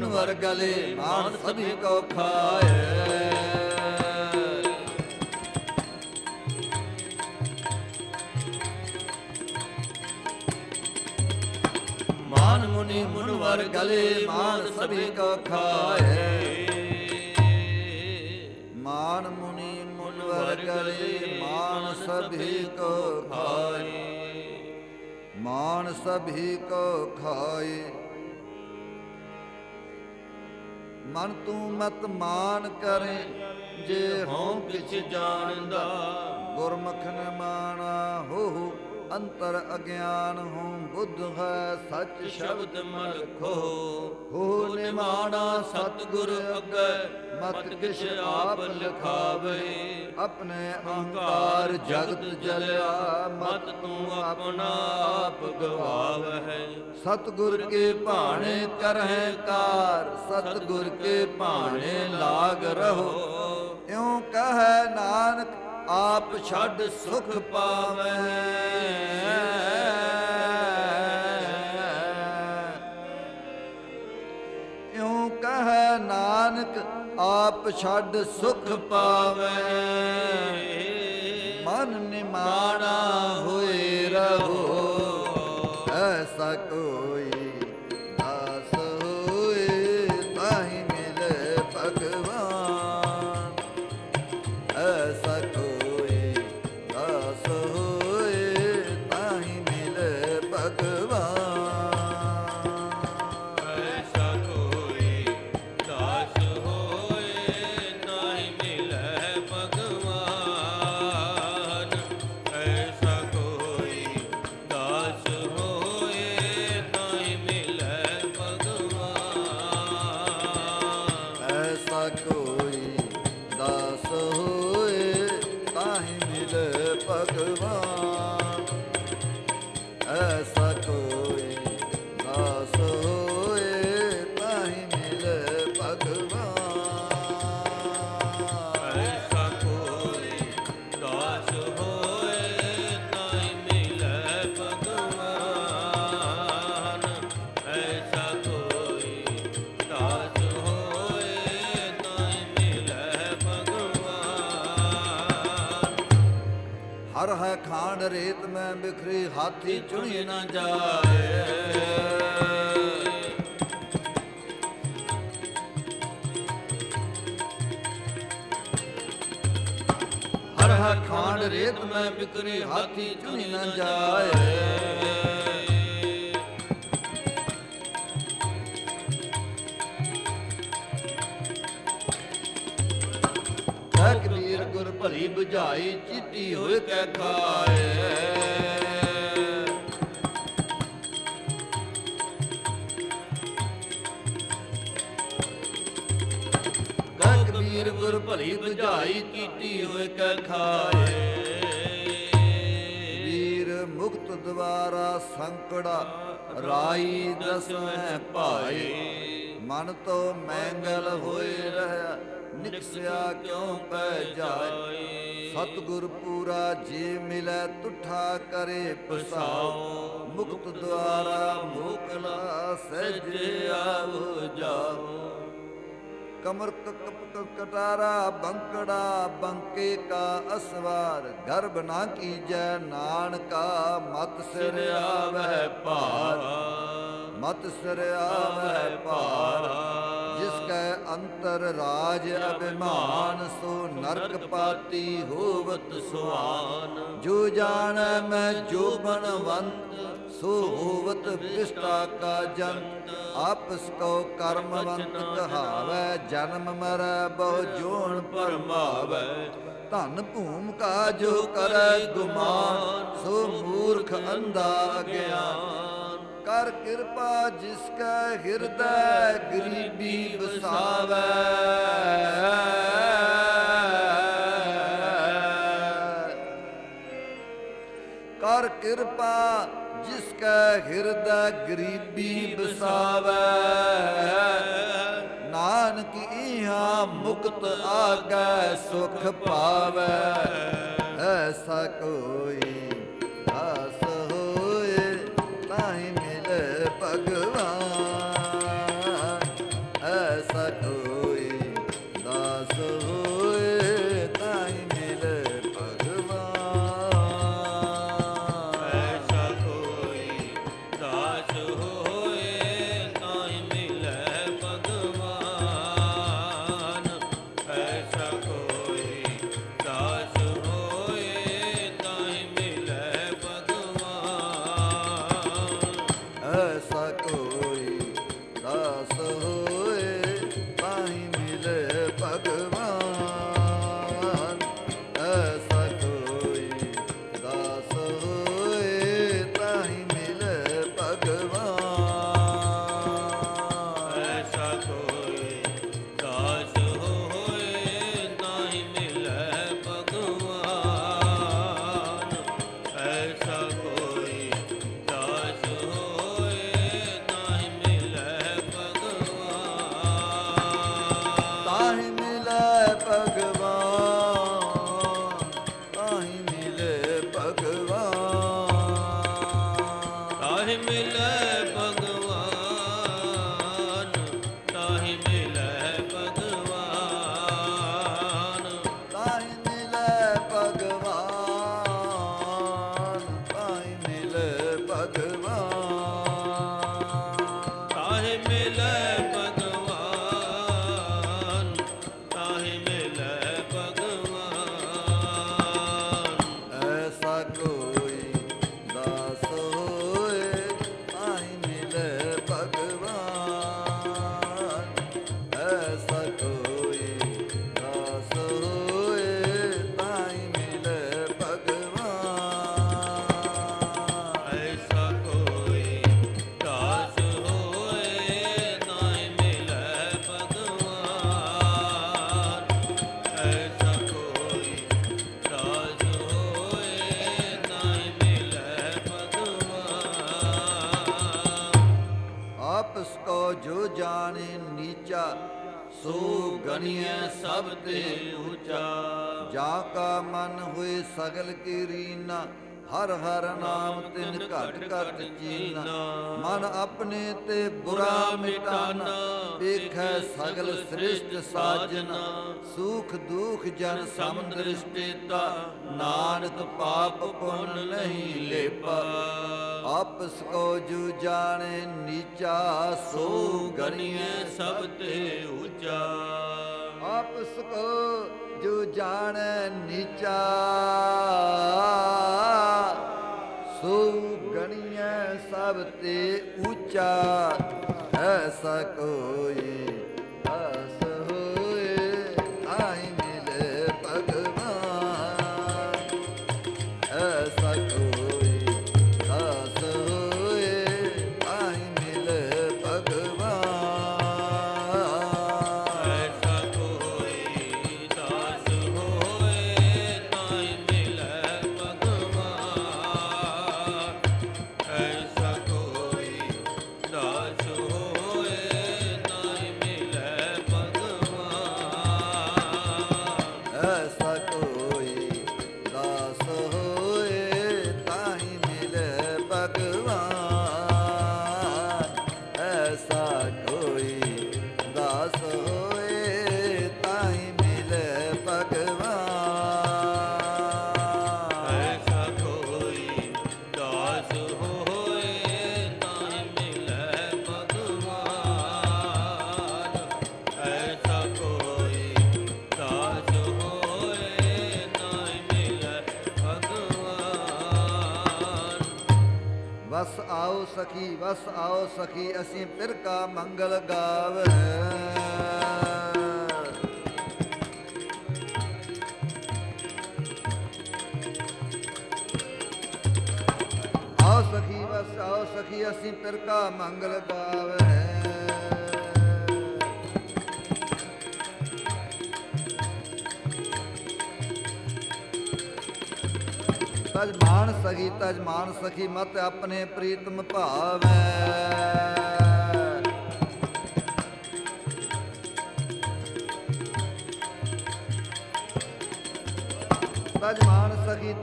मुनिवर गले मान सभी को खाए मान मुनि मुनिवर गले मान सभी को खाए मान मुनि मुनिवर गले मान सभी को खाए मान सभी को खाए ਮਨ ਤੂੰ ਮਤ ਮਾਨ ਕਰੇ ਜੇ ਹੋਂ ਕਿਛ ਜਾਣਦਾ ਗੁਰਮੁਖ ਨ ਮਾਣਾ ਹੋ ਅੰਤਰ ਅਗਿਆਨ ਹੂੰ ਬੁੱਧ ਹੈ ਸੱਚ ਸ਼ਬਦ ਮਲਖੋ ਹੋ ਨਿਮਾਣਾ ਸਤਿਗੁਰ ਅੱਗੇ ਮਤ ਕਿਛ ਆਪ ਲਿਖਾਵੇ ਆਪਣੇ ਅਹੰਕਾਰ ਜਗਤ ਜਲਿਆ ਮਤ ਤੂੰ ਆਪਣਾ ਆਪ ਗਵਾਵਹਿ ਸਤਿਗੁਰ ਕੇ ਭਾਣੇ ਕਰਹਿ ਕਾਰ ਸਤਿਗੁਰ ਕੇ ਭਾਣੇ ਲਾਗ ਰਹੋ ਇਉ ਕਹੈ ਨਾਨਕ ਆਪ ਛੱਡ ਸੁਖ ਪਾਵੈ ਇਉ ਕਹੈ ਨਾਨਕ ਆਪ ਛੱਡ ਸੁਖ ਪਾਵੈ ਮਨ ਨਿਮਾਣਾ ਹੋਏ ਰਹੋ ਐਸਾ ਕੋਈ ਦਾਸ ਹੋਏ ਤਾਹਿ ਮਿਲੇ ਭਗਵਾਨ ਖੰਡ ਰੇਤ ਮੈਂ ਬਿਖਰੀ ਹਾਥੀ ਚੁਣੀ ਨਾ ਜਾਏ ਹਰ ਹਰ ਖੰਡ ਰੇਤ ਮੈਂ ਬਿਖਰੀ ਹਾਥੀ ਚੁਣੀ ਨਾ ਜਾਏ ਕਬੀਰ ਗੁਰ ਭਲੀ ਬੁਝਾਈ ਚੀਤੀ ਹੋਏ ਕੈ ਖਾਏ ਕਬੀਰ ਗੁਰ ਭਲੀ ਬੁਝਾਈ ਕੀਤੀ ਹੋਏ ਕੈ ਖਾਏ ਵੀਰ ਮੁਕਤ ਦਵਾਰਾ ਸੰਕੜਾ ਰਾਈ ਦਸਵੇਂ ਭਾਈ ਮਨ ਤੋਂ ਮੈਂਗਲ ਹੋਏ ਰਹਾ ਨਿਕਸਿਆ ਕਿਉ ਪੈ ਜਾਏ ਸਤਿਗੁਰ ਪੂਰਾ ਜੀ ਮਿਲੈ ਤੁਠਾ ਕਰੇ ਪਸਾਉ ਮੁਕਤ ਦੁਆਰਾ ਮੋਕਲਾ ਸਹਿਜ ਆਵ ਜਾਓ ਕਮਰ ਕਟਾਰਾ ਬੰਕੜਾ ਬੰਕੇ ਕਾ ਅਸਵਾਰ ਗਰਭ ਨਾ ਕੀਜੈ ਨਾਨਕਾ ਮਤ ਸਿਰ ਆਵੈ ਭਾਰ ਮਤ ਸਿਰ ਆਵੈ ਭਾਰ ਜਿਸ ਕੈ ਅੰਤਰ ਰਾਜ ਅਭਿਮਾਨ ਸੋ ਨਰਕ ਪਾਤੀ ਹੋਵਤ ਸੁਆਨ ਜੋ ਜਾਣੈ ਮੈਂ ਜੋ ਬਨਵੰਤ ਸੋ ਹੋਵਤ ਵਿਸ਼ਟਾ ਕਾ ਜੰਤ ਆਪਸ ਕੋ ਕਰਮਵੰਤ ਕਹਾਵੈ ਜਨਮ ਮਰੈ ਬਹੁ ਜੋਨ ਪਰਮਾਵੈ ਧਨ ਭੂਮ ਕਾ ਜੋ ਕਰੈ ਗੁਮਾਨ ਸੋ ਮੂਰਖ ਅੰਧਾ ਅਗਿਆਨ ਕਰ ਕਿਰਪਾ ਜਿਸ ਕੈ ਹਿਰਦੈ ਗਰੀਬੀ ਵਸਾਵੈ ਕਰ ਕਿਰਪਾ ਜਿਸ ਕੈ ਹਿਰਦੈ ਗਰੀਬੀ ਵਸਾਵੈ ਨਾਨਕ ਇਹਾਂ ਮੁਕਤ ਆਗੈ ਸੁਖ ਪਾਵੈ ਐਸਾ ਕੋਈ ਆਸ ਹੋਏ ਤਾਹਿ ਮਿਲੇ ਭਗਵਾਨ ਐਸਾ ਕੋਈ ਦਾਸ ਹੋਏ ਤਾਹਿ ਮਿਲੇ ਭਗਵਾਨ ਐਸਾ ਕੋਈ ਦਾਸ ਹੋਏ ਤਾਹਿ ਮਿਲੈ ਭਗਵਾਨ ਐਸਾ ਕੋਈ ਦਾਸ ਹੋਏ ਤਾਹਿ ਮਿਲੈ ਭਗਵਾਨ ਐਸਾ ਕੋਈ ਦਾਸ ਹੋਏ ਤਾਹਿ ਮਿਲੇ ਭਗਵਾਨ ਐਸਾ ਕੋਈ ਦਾਸ ਹੋਏ ਤਾਹਿ ਮਿਲੇ ਭਗਵਾਨ ਐਸਾ ਕੋਈ ਦਾਸ ਹੋਏ ਤਾਹਿ ਮਿਲੈ ਭਗਵਾਨ ਐਸਾ ਕੋਈ ਦਾਸ ਹੋਏ ਤਾਹਿ ਮਿਲੈ ਭਗਵਾਨ ਤਾਹਿ ਮਿਲੇ ਭਗਵਾਨ ਤਾਹਿ ਮਿਲੇ ਭਗਵਾਨ ਤਾਹਿ ਮਿਲੈ ਭਗਵਾਨ ਤਾਹਿ ਮਿਲੈ ਭਗਵਾਨ ਤਾਹਿ ਮਿਲੇ ਭਗਵਾਨ ਤਾਹਿ ਮਿਲੇ ਭਗਵਾਨ ਤਾਹਿ ਮਿਲੈ ਭਗਵਾਨ ਤਾਹਿ ਮਿਲੈ ਭਗਵਾਨ ਐਸਾ ਕੋਈ ਦਾਸ ਹੋਏ ਤਾਹਿ ਮਿਲੇ ਭਗਵਾਨ ਐਸਾ ਕੋਈ ਦਾਸ ਹੋਏ ਤਾਹਿ ਮਿਲੇ ਭਗਵਾਨ ਐਸਾ ਕੋਈ ਦਾਸ ਹੋਏ ਤਾਹਿ ਮਿਲੈ ਭਗਵਾਨ ਐਸਾ ਕੋਈ ਦਾਸ ਹੋਏ ਤਾਹਿ ਮਿਲੈ ਭਗਵਾਨ ਆਪਸ ਕੋ ਜੋ ਜਾਣੇ ਨੀਚਾ ਸੋ ਗਣੀਐ ਸਭ ਤੇ ਊਚਾ ਜਾ ਕਾ ਮਨ ਹੋਏ ਸਗਲ ਕੀ ਰੀਨਾ ਹਰ ਹਰ ਨਾਮ ਤਿਨ ਘਟ ਘਟ ਜੀਨਾ ਮਨ ਆਪਣੇ ਤੇ ਬੁਰਾ ਮਿਟਾਨਾ ਵੇਖੈ ਸਗਲ ਸ੍ਰਿਸ਼ਟ ਸਾਜਨ ਸੂਖ ਦੁਖ ਜਨ ਸਮ ਦ੍ਰਿਸ਼ਟੀਤਾ ਨਾਨਕ ਪਾਪ ਪੁੰਨ ਨਹੀਂ ਲੇਪਾ ਆਪਸ ਕੋ ਜੂ ਜਾਣੇ ਨੀਚਾ ਸੋ ਗਣੀਏ ਸਭ ਤੇ ਉੱਚਾ ਆਪਸ ਕੋ ਜੋ ਜਾਣੈ ਨੀਚਾ ਸੋ ਗਣੀਐ ਸਭ ਤੇ ਉੱਚਾ ਐਸਾ ਕੋਈ ਆਸ ਹੋਏ ਆਈ ਮਿਲੇ ਭਗਵਾਨ ਐਸਾ ਕੋਈ ਆਸ ਹੋਏ ਆਈ ਮਿਲੇ ਭਗਵਾਨ ਐਸਾ ਕੋਈ ਦਾਸ ਹੋਏ ਤਾਈ ਮਿਲੈ ਭਗਵਾਨ ਐਸਾ ਕੋਈ ਦਾਸ ਹੋਏ ਤਾਈ ਮਿਲੈ ਭਗਵਾਨ ਐਸਾ ਕੋਈ ਦਾਸ ਹੋਏ ਤਾਹੀਂ ਮਿਲੇ ਭਗਵਾਨ ਐਸਾ ਕੋਈ ਦਾਸ ਹੋਏ ਤਾਹੀਂ ਮਿਲੇ ਭਗਵਾਨ ਐਸਾ ਕੋਈ ਦਾਸ ਹੋਏ ਤਾਈ ਮਿਲੈ ਭਗਵਾਨ ਐਸਾ ਕੋਈ ਦਾਸ ਹੋਏ ਤਾਈ ਮਿਲੈ ਭਗਵਾਨ ਵਸ ਆਓ ਸਖੀ ਵਸ ਆਓ ਸਖੀ ਅਸੀਂ ਫਿਰ ਕਾ ਮੰਗਲ ਗਾਵੇ ਆਓ ਸਖੀ ਵਸ ਆਓ ਸਖੀ ਅਸੀਂ ਫਿਰ ਕਾ ਮੰਗਲ ਗਾਵੇ ਤਜ ਮਾਨ ਸਖੀ ਮਤ ਆਪਣੇ ਪ੍ਰੀਤਮ ਭਾਵੈ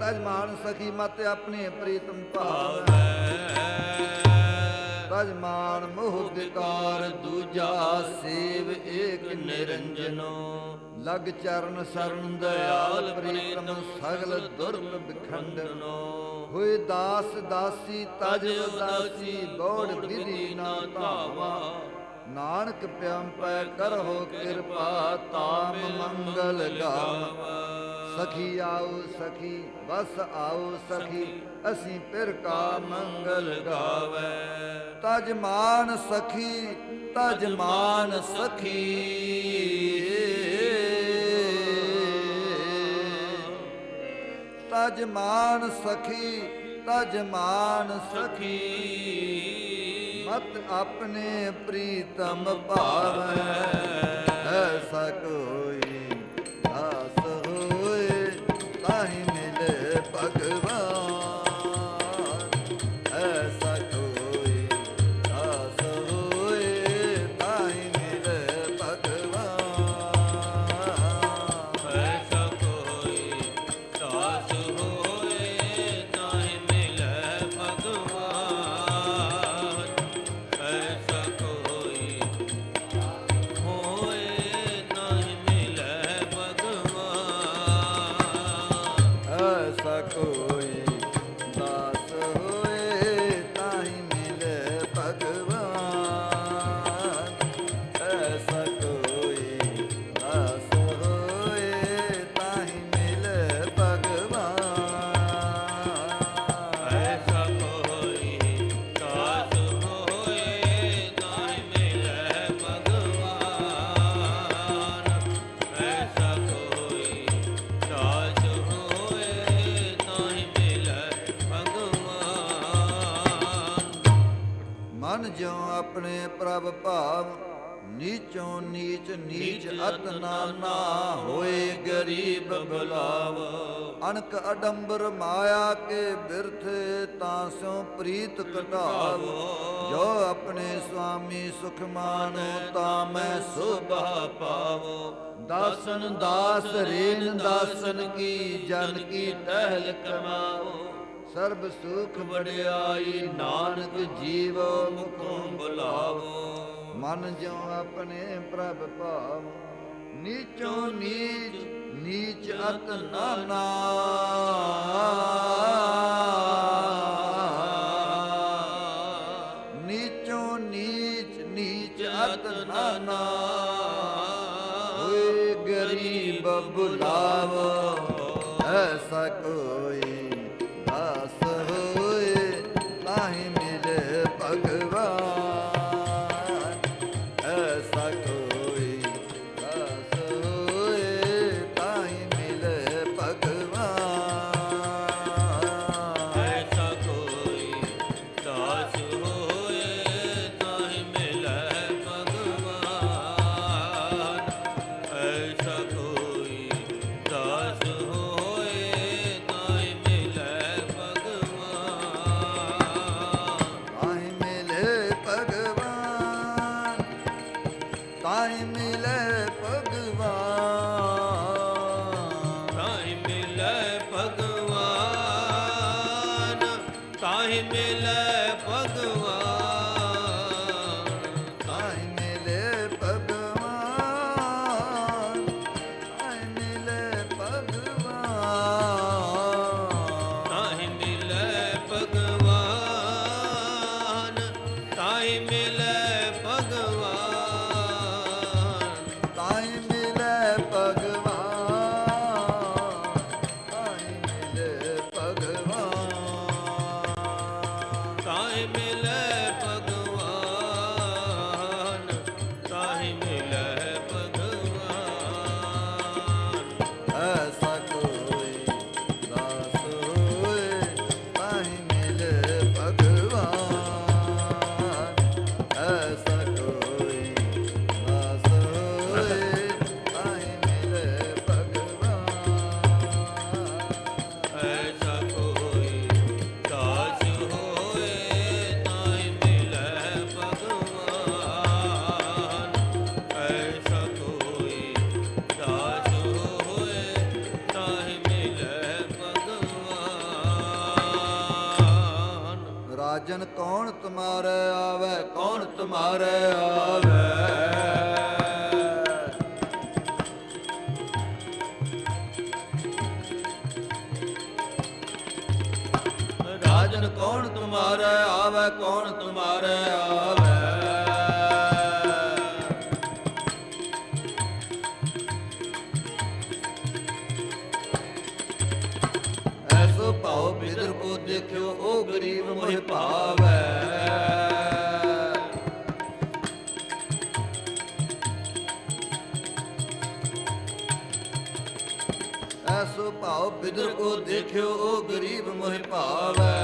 ਤਜ ਮਾਨ ਸਖੀ ਮਤ ਆਪਣੇ ਪ੍ਰੀਤਮ ਭਾਵੈ ਤਜ ਮਾਨ ਮੋਹ ਵਿਕਾਰ ਦੂਜਾ ਸੇਵ ਏਕ ਨਿਰੰਜਨੋ ਲਗ ਚਰਨ ਸਰਣ ਦਇਆਲ ਪ੍ਰੀਤਮ ਸਗਲ ਦੁਰਗ ਬਿਖੰਡਨੋ ਹੋਏ ਦਾਸ ਦਾਸੀ ਤਜ ਉਦਾਸੀ ਬੋੜ ਵਿਧੀ ਨਾ ਧਾਵਾ ਨਾਨਕ ਪਿਆਮ ਪੈ ਕਰਹੁ ਕਿਰਪਾ ਤਾਮ ਮੰਗਲ ਗਾਵਾ ਸਖੀ ਆਓ ਸਖੀ ਬਸ ਆਓ ਸਖੀ ਅਸੀਂ ਫਿਰ ਕਾ ਮੰਗਲ ਗਾਵੇ ਤਜ ਮਾਨ ਸਖੀ ਤਜ ਮਾਨ ਸਖੀ ਤਜ ਮਾਨ ਸਖੀ ਤਜ ਮਾਨ ਸਖੀ ਮਤ ਆਪਣੇ ਪ੍ਰੀਤਮ ਭਾਵੈ ਐਸਾ ਕੋਈ ਦਾਸ ਹੋਏ ਤਾਹੀਂ ਮਿਲੇ ਭਗਵਾਨ ਐਸਾ ਕੋਈ ਦਾਸ ਹੋਏ ਤਾਹੀਂ ਮਿਲੇ ਭਗਵਾਨ ਐਸਾ ਕੋਈ ਦਾਸ ਹੋਏ ਤਾਹਿ ਮਿਲੈ ਭਗਵਾਨ ਐਸਾ ਕੋਈ ਹੋਏ ਤਾਹਿ ਮਿਲੈ ਭਗਵਾਨ ਐਸਾ ਕੋਈ ਦਾਸ ਹੋਏ ਤਾਹੀਂ ਮਿਲੇ ਭਗਵਾਨ ਐਸਾ ਕੋਈ ਦਾਸ ਹੋਏ ਤਾਹੀਂ ਮਿਲੇ ਭਗਵਾਨ ਐਸਾ ਕੋਈ ਦਾਸ ਹੋਏ ਤਾਹਿ ਮਿਲੈ ਭਗਵਾਨ ਐਸਾ ਕੋਈ ਦਾਸ ਹੋਏ ਤਾਹਿ ਮਿਲੈ ਭਗਵਾਨ ਮਨ ਜਿਉ ਆਪਣੇ ਪ੍ਰਭ ਭਾਵ ਨੀਚੋਂ ਨੀਚ ਨੀਚ ਅਤ ਨਾਨਾ ਹੋਏ ਗਰੀਬ ਬੁਲਾਵ ਅਣਕ ਅਡੰਬਰ ਮਾਇਆ ਕੇ ਬਿਰਥ ਤਾਂ ਸਿਉ ਪ੍ਰੀਤ ਕਢਾਵ ਜੋ ਆਪਣੇ ਸੁਆਮੀ ਸੁਖ ਮਾਨੋ ਤਾਂ ਮੈਂ ਸੋਭਾ ਪਾਵੋ ਦਾਸਨ ਦਾਸ ਰੇਨ ਦਾਸਨ ਕੀ ਜਨ ਕੀ ਟਹਿਲ ਕਮਾਓ ਸਰਬ ਸੁਖ ਵਡਿਆਈ ਨਾਨਕ ਜੀਵੋ ਮੁਖੋਂ ਬੁਲਾਵੋ ਮਨ ਜਿਉ ਆਪਣੇ ਪ੍ਰਭ ਭਾਵ ਨੀਚੋਂ ਨੀਚ ਨੀਚ ਅਤ ਨਾਨਾ ਨੀਚੋਂ ਨੀਚ ਨੀਚ ਅਤ ਨਾਨਾ ਓਏ ਗਰੀਬ ਬੁਲਾਵੋ ਐਸਾ ਕੋਈ ਦਾਸ ਹੋਏ ਤਾਹਿ ਮਿਲੇ ਭਗਵਾਨ ਐਸਾ ਕੋਈ ਦਾਸ ਹੋਏ ਤਾਹਿ ਮਿਲੇ ਭਗਵਾਨ ਐਸਾ ਕੋਈ ਦਾਸ ਹੋਏ ਤਾਹਿ ਮਿਲੈ ਭਗਵਾਨ ਐਸਾ ਕੋਈ ਦਾਸ ਹੋਏ ਤਾਹਿ ਮਿਲੈ ਭਗਵਾਨ ਤਾਹਿ ਮਿਲੇ ਭਗਵਾਨ ਤਾਹਿ ਮਿਲੇ ਭਗਵਾਨ ਤਾਹਿ ਮਿਲੈ ਭਗਵਾਨ ਤਾਹਿ ਮਿਲੈ ਭਗਵਾਨ ਤਾਹਿ ਮਿਲੇ ਭਗਵਾਨ ਤਾਹਿ ਮਿਲੇ ਭਗਵਾਨ ਤਾਹਿ ਮਿਲੈ ਭਗਵਾਨ ਤਾਹਿ ਮਿਲੈ ਭਗਵਾਨ ਤਾਹਿ ਮਿਲੇ ਭਗਵਾਨ ਤਾਹਿ ਮਿਲੇ ਭਗਵਾਨ ਤਾਹਿ ਮਿਲੈ ਭਗਵਾਨ ਤਾਹਿ ਮਿਲੈ ਭਗਵਾਨ ਐਸਾ ਕੋਈ ਦਾਸ ਹੋਏ ਤਾਹਿ ਮਿਲੇ ਭਗਵਾਨ ਐਸਾ ਕੋਈ ਦਾਸ ਹੋਏ ਤਾਹਿ ਮਿਲੇ ਭਗਵਾਨ ਐਸਾ ਕੋਈ ਦਾਸ ਹੋਏ ਤਾਹਿ ਮਿਲੈ ਭਗਵਾਨ ਐਸਾ ਕੋਈ ਦਾਸ ਹੋਏ ਤਾਹਿ ਮਿਲੈ ਭਗਵਾਨ ਰਾਜਨ ਕੌਣ ਤੁਮਾਰੇ ਆਵੇ ਕੌਣ ਤੁਮਾਰੇ ਆਵੇ ਰਾਜਨ ਕੌਣ ਤੁਮਾਰੇ ਆਵੇ ਕੌਣ ਤੁਮਾਰੇ ਆਵੇ ਐਸੋ ਭਾਉ ਬਿਦਰ ਕੋ ਦੇਖਿਓ ਉਹ ਗਰੀਬ ਮੋਹਿ ਭਾਵੈ ਐਸੋ ਭਾਉ ਬਿਦਰ ਕੋ ਦੇਖਿਓ ਉਹ ਗਰੀਬ ਮੋਹਿ ਭਾਵੈ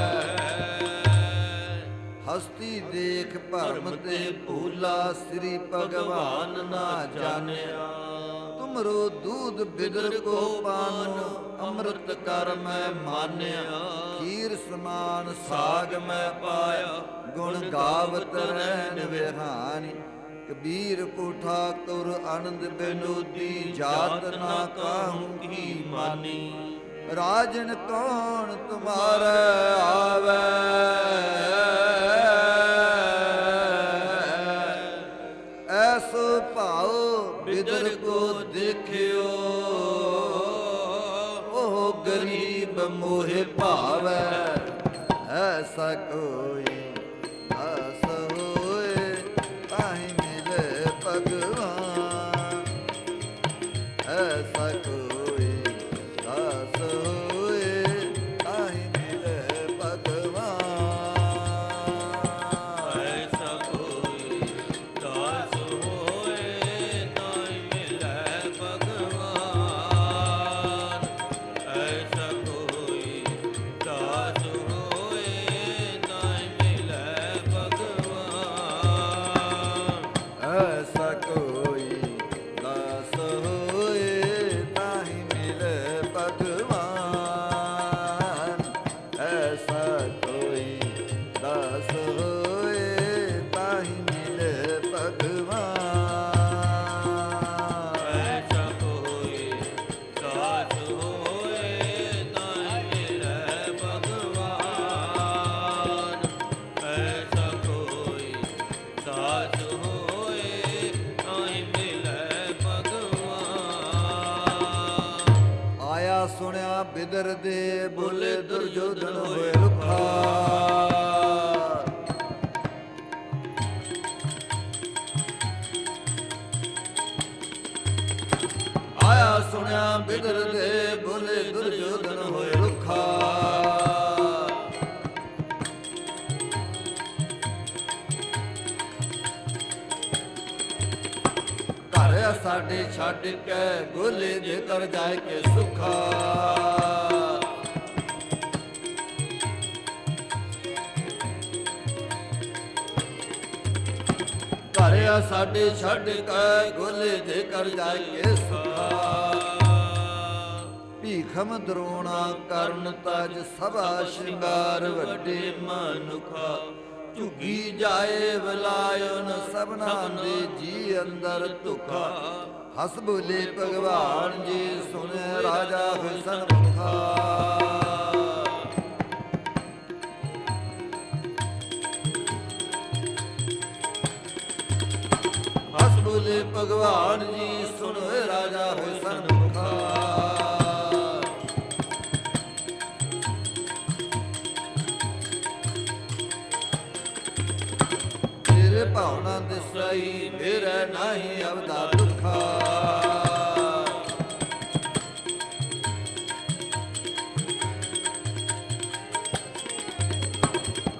ਹਸਤੀ ਦੇਖ ਭਰਮ ਤੇ ਭੂਲਾ ਸ੍ਰੀ ਭਗਵਾਨ ਨਾ ਜਾਣਿਆ ਤੁਮਰੋ ਦੂਧ ਬਿਦਰ ਕੋ ਪਾਨੋ ਅੰਮ੍ਰਿਤ ਕਰ ਮੈਂ ਮਾਨਿਆ ਖੀਰ ਸਮਾਨ ਸਾਗ ਮੈਂ ਪਾਇਆ ਗੁਣ ਗਾਵਤ ਰਹਿਣ ਵਿਹਾਨੀ ਕਬੀਰ ਕੋ ਠਾਕੁਰ ਆਨੰਦ ਬਿਨੋਦੀ ਜਾਤ ਨਾ ਕਾਹੂ ਕੀ ਮਾਨੀ ਰਾਜਨ ਕੌਣ ਤੁਮਾਰੇ ਆਵੇ ਐਸੋ ਭਾਉ ਬਿਦਰ ਕੋ ਦੇਖਿਓ ਉਹ ਗਰੀਬ ਮੋਹਿ ਭਾਵੈ ਐਸਾ ਕੋਈ ਦਾਸ ਹੋਏ ਤਾਹਿ ਮਿਲੇ ਭਗਵਾਨ ਐਸਾ ਕੋਈ ਦਾਸ ਹੋਏ ਤਾਹਿ ਮਿਲੇ ਭਗਵਾਨ ਐਸਾ ਕੋਈ ਦਾਸ ਹੋਏ ਤਾਹਿ ਮਿਲੈ ਭਗਵਾਨ ਐਸਾ ਕੋਈ ਦਾਸ ਹੋਏ ਤਾਹਿ ਬਿਦਰ ਦੇ ਬੋਲੇ ਦੁਰਜੋਧਨ ਹੋਏ ਰੁਖਾ। ਆਇਆ ਸੁਣਿਆ ਬਿਦਰ ਦੇ ਬੋਲੇ ਦੁਰਜੋਧਨ ਹੋਏ ਰੁਖਾ। ਘਰ ਸਾਡੇ ਛੱਡ ਕੇ ਗੋਲੇ ਦੇ ਕਰ ਜਾਏ ਕੇ ਸੁਖਾ। ਘਰ ਸਾਡੇ ਛੱਡ ਕੇ ਗੋਲੇ ਦੇ ਕਰ ਜਾਏ ਕੇ ਸੁਖਾ। ਭੀਖਮ ਦਰੋਣਾ ਕਰਨ ਤਜ ਸਭਾ ਸ਼ਿੰਗਾਰ ਵੱਡੇ ਮਨੁਖਾ। ਝੁਗੀ ਜਾਏ ਵਲਾਇਨ ਸਭਨਾ ਦੇ ਜੀ ਅੰਦਰ ਧੁਖਾ। ਹਸ ਬੋਲੇ ਭਗਵਾਨ ਜੀ ਸੁਣੇ ਰਾਜਾ ਹੋਇ ਸਨਮੁਖਾ। ਹਸ ਬੋਲੇ ਭਗਵਾਨ ਜੀ ਸੁਣੇ ਰਾਜਾ ਹੋਇ ਸਨਮੁਖਾ। ਭਾਵਨਾ ਦਿਸਈ ਮੇਰੇ ਨਹੀਂ ਅਵਦਾ ਦੁਖਾ।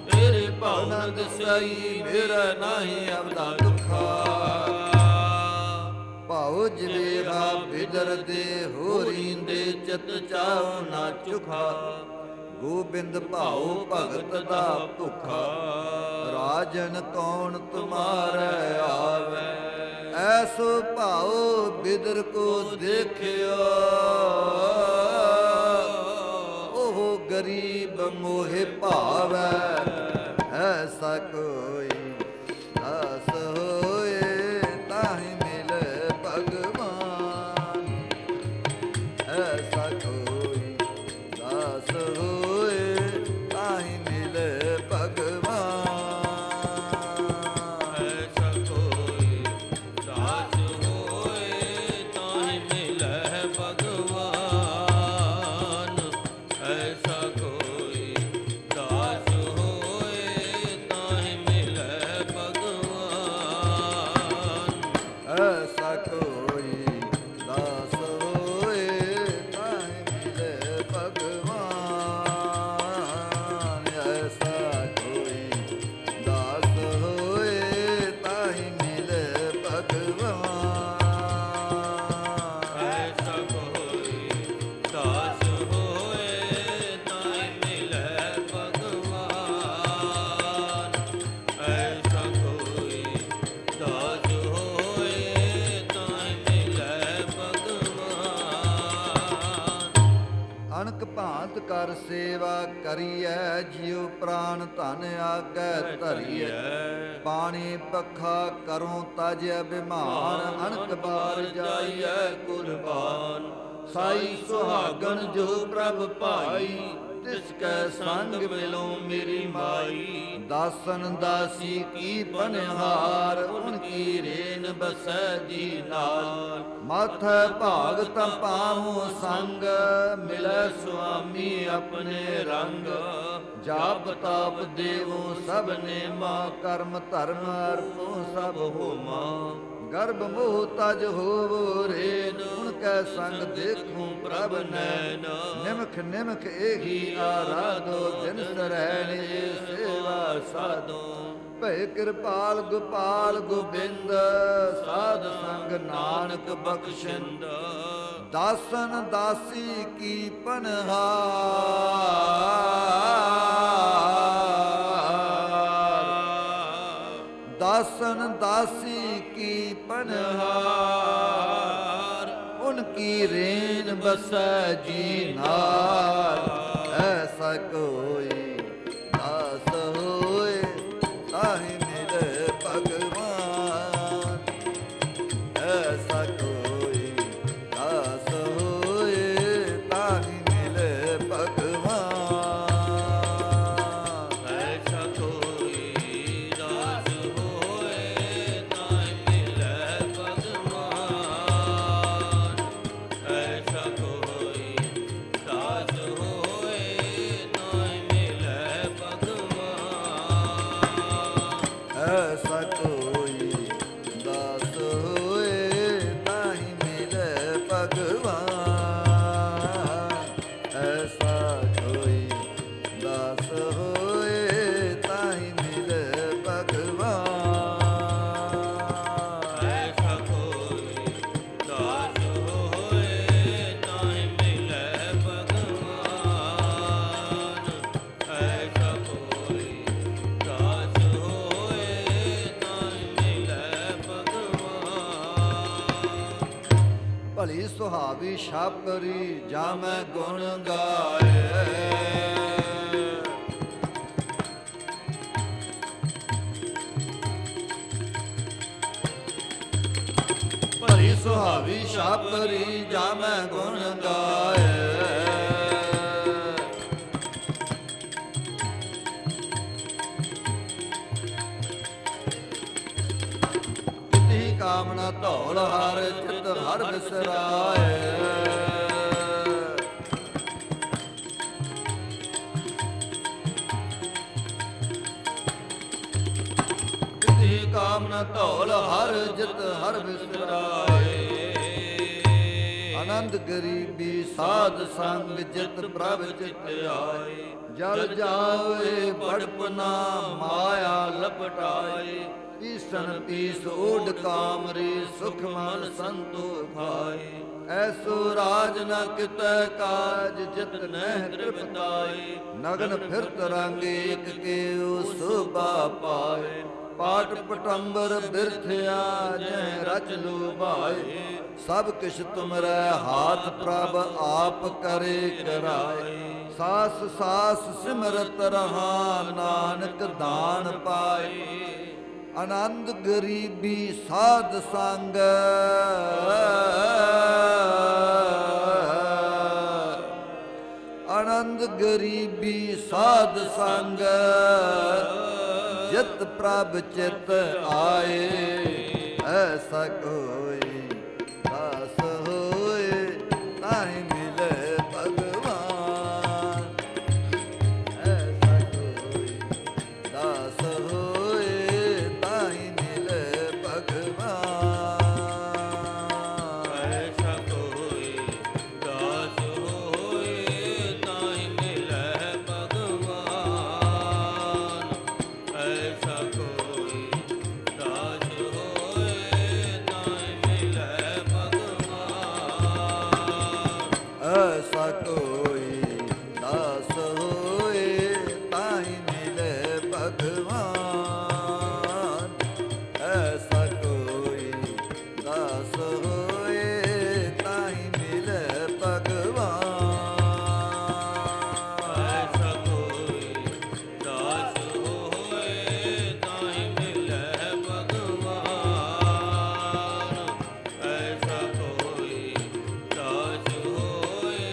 ਤੇਰੇ ਭਾਵਨਾ ਦਿਸਈ ਮੇਰੇ ਨਹੀਂ ਅਵਦਾ ਦੁਖਾ। ਭਾਉ ਜਵੇਰਾ ਬਿਦਰ ਦੇ ਹੋਰੀ ਦੇ ਚਿਤ ਚਾਉ ਨਾ ਚੁਖਾ। ਗੋਬਿੰਦ ਭਾਉ ਭਗਤ ਦਾ ਭੁਖਾ। ਰਾਜਨ ਕੌਣ ਤੁਮਾਰੇ ਆਵੇ ਐਸੋ ਭਾਉ ਬਿਦਰ ਕੋ ਦੇਖਿਓ। ਉਹ ਗਰੀਬ ਮੋਹਿ ਭਾਵੈ ਐਸਾ ਕੋਈ ਦਾਸ ਹੋਏ ਤਾਹਿ ਮਿਲੇ ਭਗਵਾਨ। ਐਸਾ ਕੋਈ ਦਾਸ ਹੋਏ ਤਾਹਿ ਮਿਲੇ ਭਗਵਾਨ। ਐਸਾ ਕੋਈ ਦਾਸ ਹੋਏ ਤਾਹਿ ਮਿਲੇ ਭਗਵਾਨ। ਐਸਾ ਕੋਈ ਦਾਸ ਹੋਏ ਤਾਹਿ ਮਿਲੇ ਭਗਵਾਨ। ਐਸਾ ਕੋਈ ਦਾਸ ਹੋਏ ਤਾਹਿ ਮਿਲੇ ਭਗਵਾਨ। ਐਸਾ ਕੋਈ ਦਾਸ ਅਨਕ ਭਾਂਤ ਕਰ ਸੇਵਾ ਕਰੀਐ ਜਿਉ ਪ੍ਰਾਨ ਧਨ ਆਗੈ ਧਰੀਐ। ਪਾਣੀ ਪੱਖਾ ਕਰੂੰ ਤਜ ਅਭਿਮਾਨ। ਅਨਕ ਬਾਰ ਜਾਈਐ ਕੁਰਬਾਨ। ਸਾਈ ਸੁਹਾਗਨ ਜੋ ਪ੍ਰਭ ਭਾਈ ਤਿਸ ਕੈ ਸੰਗ ਮਿਲੋ ਮੇਰੀ ਮਾਈ। ਦਾਸਨ ਦਾਸੀ ਕੀ ਪਨਿਹਾਰ ਉਨ ਕੀ ਰੇਨ ਬਸੈ ਜੀ ਨਾਲ। ਮਾਥੈ ਭਾਗ ਤਾਂ ਪਾਵੋ ਸੰਗ ਮਿਲੈ ਸੁਆਮੀ ਆਪਣੇ ਰੰਗ। ਜਾਪ ਤਾਪ ਦੇਵੋ ਸਭ ਨੇ ਮਾ ਕਰਮ ਧਰਮ ਅਰਪੋ ਸਭ ਹੋਮਾ। ਗਰਭ ਮੋਹ ਤਜ ਹੋਵੋ ਰੇਨ ਉਨ ਕੈ ਸੰਗ ਦੇਖੂੰ ਪ੍ਰਭ ਨੈਨ। ਨਿਮਖ ਨਿਮਖ ਏਹੀ ਆਰਾਧੋ ਜਿਨ ਸਰੈਣੇ ਸੇਵਾ ਸਾਧੋ। ਭੈ ਕਿਰਪਾਲ ਗੋਪਾਲ ਗੋਬਿੰਦ ਸਾਧ ਸੰਗ ਨਾਨਕ ਬਖਸ਼ਿੰਦ। ਦਾਸਨ ਦਾਸੀ ਕੀ ਪਨਹਾਰ ਦਾਸਨ ਦਾਸੀ ਕੀ ਪਨਹਾਰ। ਉਨਕੀ ਰੇਨ ਬਸੈ ਜੀ ਨਾਲ। ਐਸਾ ਕੋਈ ਦਾਸ ਹੋਏ ਤਾਹਿ ਮਿਲੇ ਭਗਵਾਨ। ਐਸਾ ਕੋਈ ਦਾਸ ਹੋਏ ਤਾਹਿ ਮਿਲੇ ਭਗਵਾਨ। ਐਸਾ ਕੋਈ ਦਾਸ ਹੋਏ ਤਾਹਿ ਮਿਲੇ ਭਗਵਾਨ। ਐਸਾ ਕੋਈ ਦਾਸ ਭਲੀ ਸੁਹਾਵੀ ਛਾਪਰੀ ਜਾਂ ਮੈਂ ਗੁਣ ਗਾਏ। ਭਲੀ ਸੁਹਾਵੀ ਛਾਪਰੀ ਜਾਂ ਮੈਂ ਗੁਣ ਗਾਏ। ਕਿਤੀ ਕਾਮਨਾ ਧੌਲ ਹਰ ਚਿਤ ਹਰ ਬਿਸਰਾਏ। ਕਿਤੀ ਕਾਮਨਾ ਧੌਲ ਹਰ ਜਿਤ ਹਰ ਬਿਸਰਾਏ। ਆਨੰਦ ਗਰੀਬੀ ਸਾਧ ਸੰਗ ਜਿਤ ਪ੍ਰਭ ਚਿਤ ਆਏ। ਜਲ ਜਾਵੇ ਬੜਪਨਾ ਮਾਇਆ ਲਪਟਾਏ। ਈਸਨ ਪੀਸ ਓਡ ਕਾਮਰੀ ਸੁਖ ਮਨ ਸੰਤੋਖ ਖਾਏ। ਐਸੋ ਰਾਜ ਨ ਕਿਤੈ ਕਾਜ ਜਿਤ ਨਹਿ ਤ੍ਰਿਪਤਾਈ। ਨਗਨ ਫਿਰਤ ਰੰਗ ਏਕ ਕੇਉ ਸੋਭਾ ਪਾਏ। ਪਾਟ ਪਟੰਬਰ ਬਿਰਥਿਆ ਜੈ ਰਚ ਲੁਭਾਏ। ਸਭ ਕਿਛ ਤੁਮਰੈ ਹਾਥ ਪ੍ਰਭ ਆਪ ਕਰੇ ਕਰਾਏ। ਸਾਸ ਸਾਸ ਸਿਮਰਤ ਰਹਾ ਨਾਨਕ ਦਾਨ ਪਾਏ। ਆਨੰਦ ਗਰੀਬੀ ਸਾਧ ਸੰਗ ਆਨੰਦ ਗਰੀਬੀ ਸਾਧ ਸੰਗ ਜਿਤ ਪ੍ਰਭ ਚਿਤ ਆਏ। ਐਸਾ ਕੋਈ ਦਾਸ ਹੋਏ ਤਾਹਿ ਮਿਲੇ ਭਗਵਾਨ। ਐਸਾ ਕੋਈ ਦਾਸ ਹੋਏ ਤਾਹਿ ਮਿਲੇ ਭਗਵਾਨ। ਐਸਾ ਕੋਈ ਦਾਸ ਹੋਏ ਤਾਹਿ ਮਿਲੈ ਭਗਵਾਨ। ਐਸਾ ਕੋਈ ਦਾਸ ਹੋਏ ਤਾਹਿ ਮਿਲੈ ਭਗਵਾਨ। ਐਸਾ ਕੋਈ ਦਾਸ ਹੋਏ ਤਾਹਿ ਮਿਲੇ ਭਗਵਾਨ। ਐਸਾ ਕੋਈ ਦਾਸ ਹੋਏ ਤਾਹਿ ਮਿਲੇ ਭਗਵਾਨ। ਐਸਾ ਕੋਈ ਦਾਸ ਹੋਏ ਤਾਹਿ ਮਿਲੈ ਭਗਵਾਨ। ਐਸਾ ਕੋਈ ਦਾਸ ਹੋਏ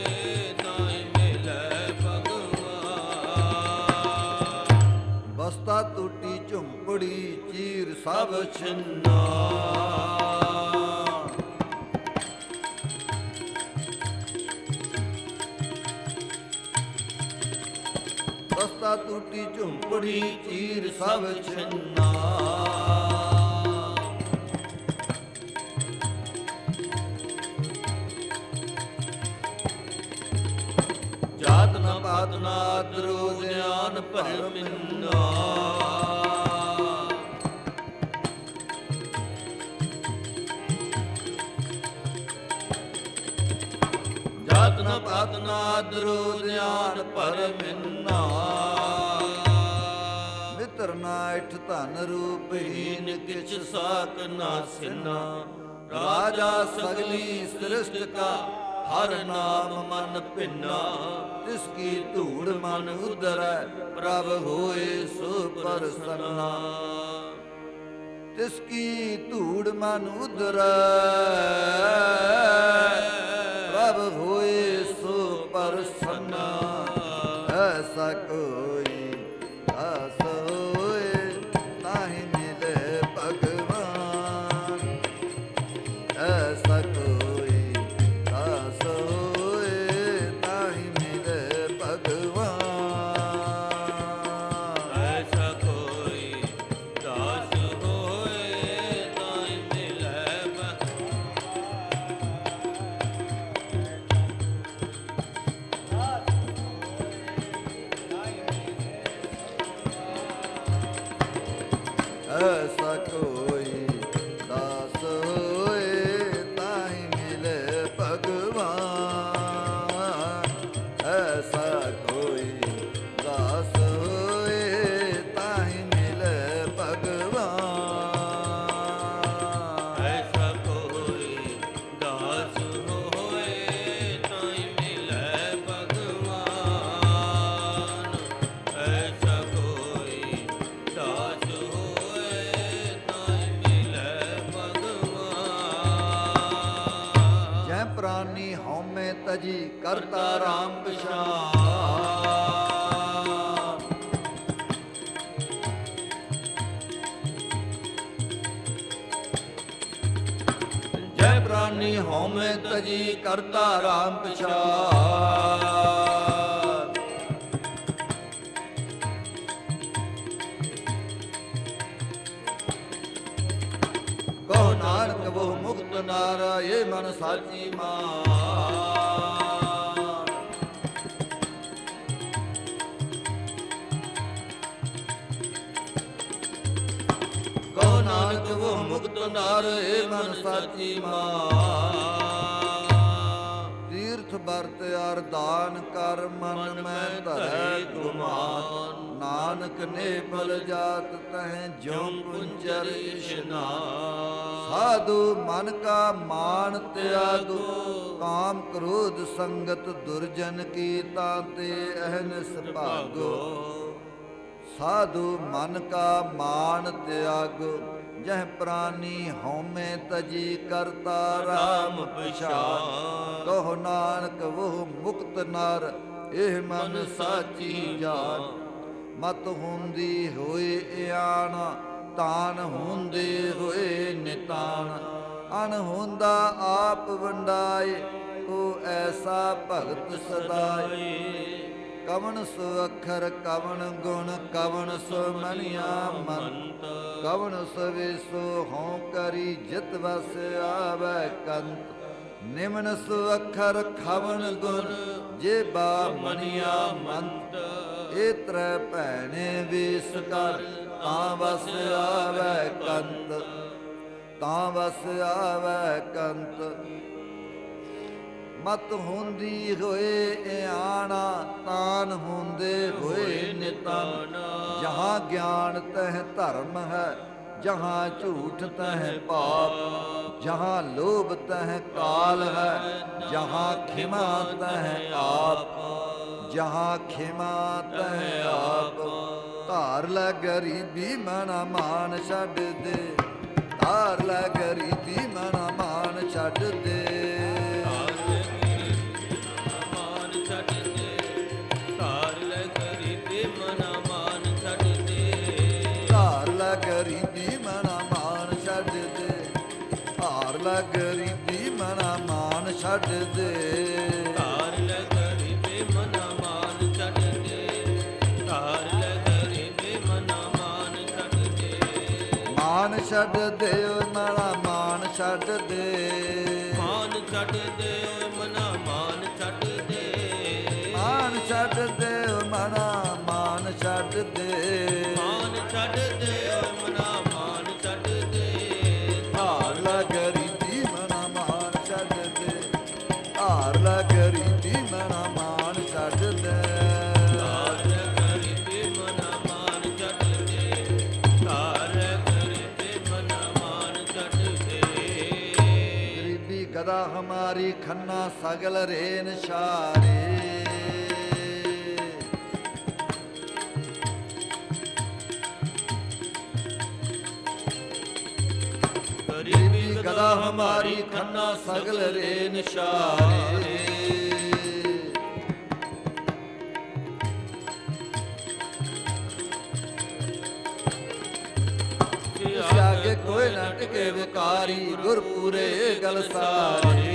ਤਾਹਿ ਮਿਲੈ ਭਗਵਾਨ। ਬਸਤਾ ਟੂਟੀ ਝੁੰਪੜੀ ਚੀਰ ਸਭ ਛਿੰਨਾ। ਬਸਤਾ ਟੂਟੀ ਝੁੰਪੜੀ ਚੀਰ ਸਭ ਛਿੰਨਾ। ਜਾਤ ਨ ਪਾਤ ਨ ਆਦਰੋ ਗਿਆਨ ਭਰ ਮਿੰਨਾ। ਜਾਤ ਨ ਪਾਤ ਨ ਆਦਰੋ ਗਿਆਨ ਭਰ ਮਿੰਨਾ। ਮਿੱਤਰ ਨਾਇਠ ਧਨ ਰੂਪਹੀਨ ਕਿਛ ਸਾਕ ਨਾ ਸਿਨਾ। ਰਾਜਾ ਸਗਲੀ ਸ੍ਰਿਸ਼ਟ ਕਾ ਹਰ ਨਾਮ ਮਨ ਭਿੰਨਾ। ਤਿਸ ਕੀ ਧੂੜ ਮਨ ਉਦਰੈ ਪ੍ਰਭ ਹੋਏ ਸੋ ਪ੍ਰਸੰਨਾ। ਤਿਸ ਕੀ ਧੂੜ ਮਨ ਉਦਰੈ ਪ੍ਰਭ ਹੋਏ ਸੋ ਪ੍ਰਸੰਨਾ। ਐਸਾ ਕੋਈ ਦਾਸ ਹੋਏ ਤਾਹਿ ਮਿਲੇ ਭਗਵਾਨ। ਐਸਾ ਕੋਈ ਦਾਸ ਹੋਏ ਤਾਹਿ ਮਿਲੇ ਭਗਵਾਨ। ਐਸਾ ਕੋਈ ਦਾਸ ਹੋਏ ਤਾਹਿ ਮਿਲੈ ਐਸਾ ਕੋਈ ਦਾਸ ਹੋਏ ਤਾਹਿ ਹਉਮੈ ਤਜੀ ਕਰਤਾ ਰਾਮ ਪਛਾਣ। ਜੈ ਪ੍ਰਾਨੀ ਹਉਮੈ ਤਜੀ ਕਰਤਾ ਰਾਮ ਪਛਾਣ। ਕਹੋ ਨਾਨਕ ਬਹੁ ਮੁਕਤ ਨਾਰਾ ਇਹ ਮਨ ਸਾਚੀ ਮਾਨ। ਕਹੋ ਨਾਨਕ ਬਹੁ ਮੁਕਤ ਨਾਰ ਇਹ ਮਨ ਸਾਚੀ ਮਾਨ। ਤੀਰਥ ਵਰਤ ਅਰਦਾਨ ਕਰ ਮਨ ਮੈਂ ਧਰੈ ਗੁਮਾਨ। ਨਾਨਕ ਨੇ ਫਲ ਜਾਤ ਤਹਿ ਜਿਉ ਪੁੰਜਰ ਇਸ਼ਨਾਨ। ਸਾਧੂ ਮਨ ਕਾ ਮਾਨ ਤਿਆਗੋ ਕਾਮ ਕ੍ਰੋਧ ਸੰਗਤ ਦੁਰਜਨ ਕੀ ਤਾਂਤੇ ਅਹਨਿਸ ਭਾਗੋ। ਸਾਧੂ ਮਨ ਕਾ ਮਾਨ ਤਿਆਗੋ ਜਹ ਪ੍ਰਾਨੀ ਹਉਮੈ ਤਜੀ ਕਰਤਾ ਰਾਮ ਪਛਾਣ। ਕਹੋ ਨਾਨਕ ਉਹ ਮੁਕਤ ਨਰ ਇਹ ਮਨ ਸਾਚੀ ਜਾਨ। ਮਤ ਹੁੰਦੀ ਹੋਏ ਇਆਣ ਤਾਨ ਹੁੰਦੇ ਹੋਏ ਨਿਤਾਨ। ਅਨ ਹੁੰਦਾ ਆਪ ਵੰਡਾਏ ਕੋ ਐਸਾ ਭਗਤ ਸਦਾਏ। ਕਵਣ ਸੋ ਅੱਖਰ ਕਵਣ ਗੁਣ ਕਵਣ ਸੋ ਮਨਿਆ ਮੰਤ। ਕਵਣ ਸੋ ਵੇਸੋ ਹਉ ਕਰੀ ਜਿਤ ਵਸ ਆਵੈ ਕੰਤ। ਨਿਮਨ ਸੋ ਅੱਖਰ ਖਵਣ ਗੁਣ ਜੇ ਬਾ ਮਨਿਆ ਮੰਤ। ਇਹ ਤ੍ਰੈ ਭੈਣੇ ਵੇਸ ਕਰ ਤਾਂ ਵਸ ਆਵੈ ਕੰਤ। ਤਾਂ ਵਸ ਆਵੈ ਕੰਤ। ਮਤ ਹੁੰਦੀ ਹੋਏ ਇਆਣਾ ਤਾਨ ਹੁੰਦੇ ਹੋਏ ਨਿਤਾਨ। ਜਹਾਂ ਗਿਆਨ ਤਹ ਧਰਮ ਹੈ ਜਹਾਂ ਝੂਠ ਤਹ ਪਾਪ। ਜਹਾਂ ਲੋਭ ਤਹ ਕਾਲ ਹੈ ਜਹਾਂ ਖਿਮਾ ਤਹ ਆਪ। ਜਹਾਂ ਖਿਮਾ ਤਹ ਆਪ। ਧਾਰ ਲੈ ਗਰੀਬੀ ਮਨ ਮਾਨ ਛੱਡ ਦੇ। ਧਾਰ ਲੈ ਗਰੀਬੀ ਮਨ ਮਾਨ ਛੱਡ ਦੇ। ਗਰੀਬੀ ਮਨਾ ਮਾਨ ਛੱਡ ਦੇ। ਹਾਰ ਲੈ ਗਰੀਬੀ ਮਨਾ ਮਾਨ ਛੱਡ ਦੇ। ਹਾਰ ਲੈ ਗਰੀਬੀ ਮਨਾ ਮਾਨ ਛੱਡ ਦੇ। ਹਾਰ ਲੈ ਗਰੀਬੀ ਮਨਾ ਮਾਨ ਛੱਡ ਦੇ। ਮਾਨ ਛੱਡ ਦੇ ਓਏ ਮਨਾ ਮਾਨ ਛੱਡ ਦੇ। ਮਾਨ ਛੱਡ ਦੇ ਓਏ ਮਨਾ ਮਾਨ ਛੱਡ ਦੇ। ਮਾਨ ਛੱਡ ਦੇ ਓਏ ਮਨਾ ਮਾਨ ਛੱਡ ਦੇ। ਮਾਨ ਛੱਡ ਦੇ ਗਰੀਬੀ ਮਨਾ ਮਾਨ ਛੱਡ ਦੇ। ਧਾਰ ਲੈ ਗਰੀਬੀ ਮਨਾ ਮਾਨ ਛੱਡ ਦੇ। ਧਾਰ ਲੈ ਗਰੀਬੀ ਮਨਾ ਮਾਨ ਛੱਡ ਦੇ। ਗਰੀਬੀ ਗਦਾ ਹਮਾਰੀ ਖੰਨਾ ਸਗਲ ਰੇਨ ਸ਼ਾਰੇ। ਗਰੀਬੀ ਗਦਾ ਹਮਾਰੀ ਖੰਨਾ ਸਗਲ ਰੇਨ ਸ਼ਾਰੇ। ਆਗੇ ਕੋਈ ਨਾ ਟਿਕੇ ਵਿਕਾਰੀ ਗੁਰ ਪੂਰੇ ਗਲ ਸਾਰੇ।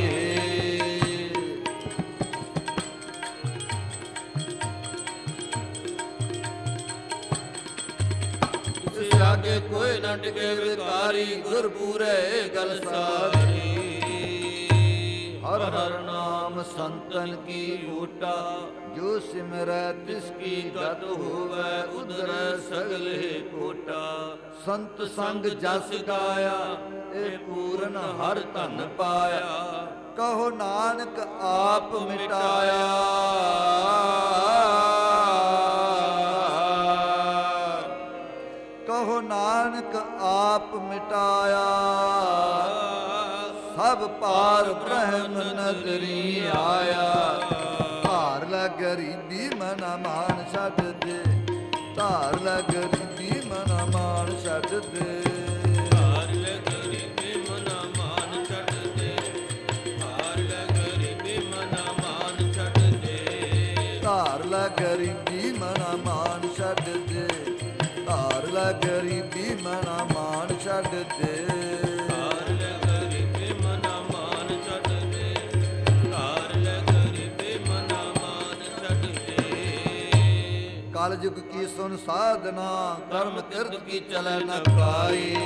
ਆਗੇ ਕੋਈ ਨਾ ਟਿਕੇ ਵਿਕਾਰੀ ਗੁਰ ਪੂਰੇ ਗਲ ਸਾਰੀ। ਹਰ ਹਰ ਨਾਮ ਸੰਤਨ ਕੀ ਓਟਾ ਜੋ ਸਿਮਰੈ ਤਿਸ ਕੀ ਗਤ ਹੋਵੈ ਉਧਰੈ ਸਗਲੇ ਕੋਟਾ। ਸੰਤ ਸੰਗ ਜਸ ਗਾਇਆ ਇਹ ਪੂਰਨ ਹਰ ਧਨ ਪਾਇਆ। ਕਹੋ ਨਾਨਕ ਆਪ ਮਿਟਾਇਆ। ਕਹੋ ਨਾਨਕ ਆਪ ਮਿਟਾਇਆ। ਸਭ ਪਾਰ ਬ੍ਰਹਮ ਨਦਰੀ ਆਇਆ। ਧਾਰ ਲੈ ਗਰੀਬੀ ਮਨਾ ਮਾਨ ਛੱਡ ਦੇ। ਧਾਰ ਲੈ ਗਰੀਬੀ ਮਨਾ ਮਾਨ ਛੱਡ ਦੇ। ਧਾਰ ਲੈ ਗਰੀਬੀ ਮਨਾ ਮਾਨ ਛੱਡ ਦੇ। ਧਾਰ ਲੈ ਗਰੀਬੀ ਗਰੀਬੀ ਮਨਾ ਮਾਨ ਛੱਡ ਦੇ, ਧਾਰ ਲੈ ਗਰੀਬੀ ਮਨਾ ਮਾਨ ਛੱਡ ਦੇ। ਧਾਰ ਲੈ ਗਰੀਬੀ ਮਨਾ ਮਾਨ ਛੱਡ ਦੇ, ਧਾਰ ਲੈ ਗਰੀਬੀ ਮਨਾ ਮਾਨ ਛੱਡ ਦੇ। ਕਲ ਯੁਗ ਕੀ ਸੁਨ ਸਾਧਨਾ, ਕਰਮ ਕਿਰਤ ਕੀ ਚਲੈ ਨ ਕਾਈ।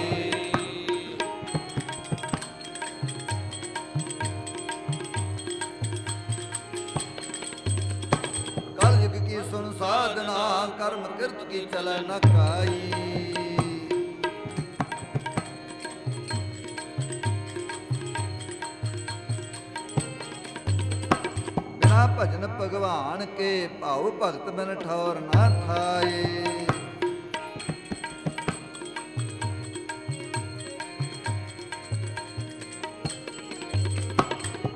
ਸੁਨ ਸਾਧਨਾ, ਕਰਮ ਕਿਰਤ ਕੀ ਚਲੈ ਨ ਕਾਈ। ਬਿਨਾ ਭਜਨ ਭਗਵਾਨ ਕੇ, ਭਾਉ ਭਗਤ ਬਿਨ ਠੌਰ ਨਾ ਠਾਏ।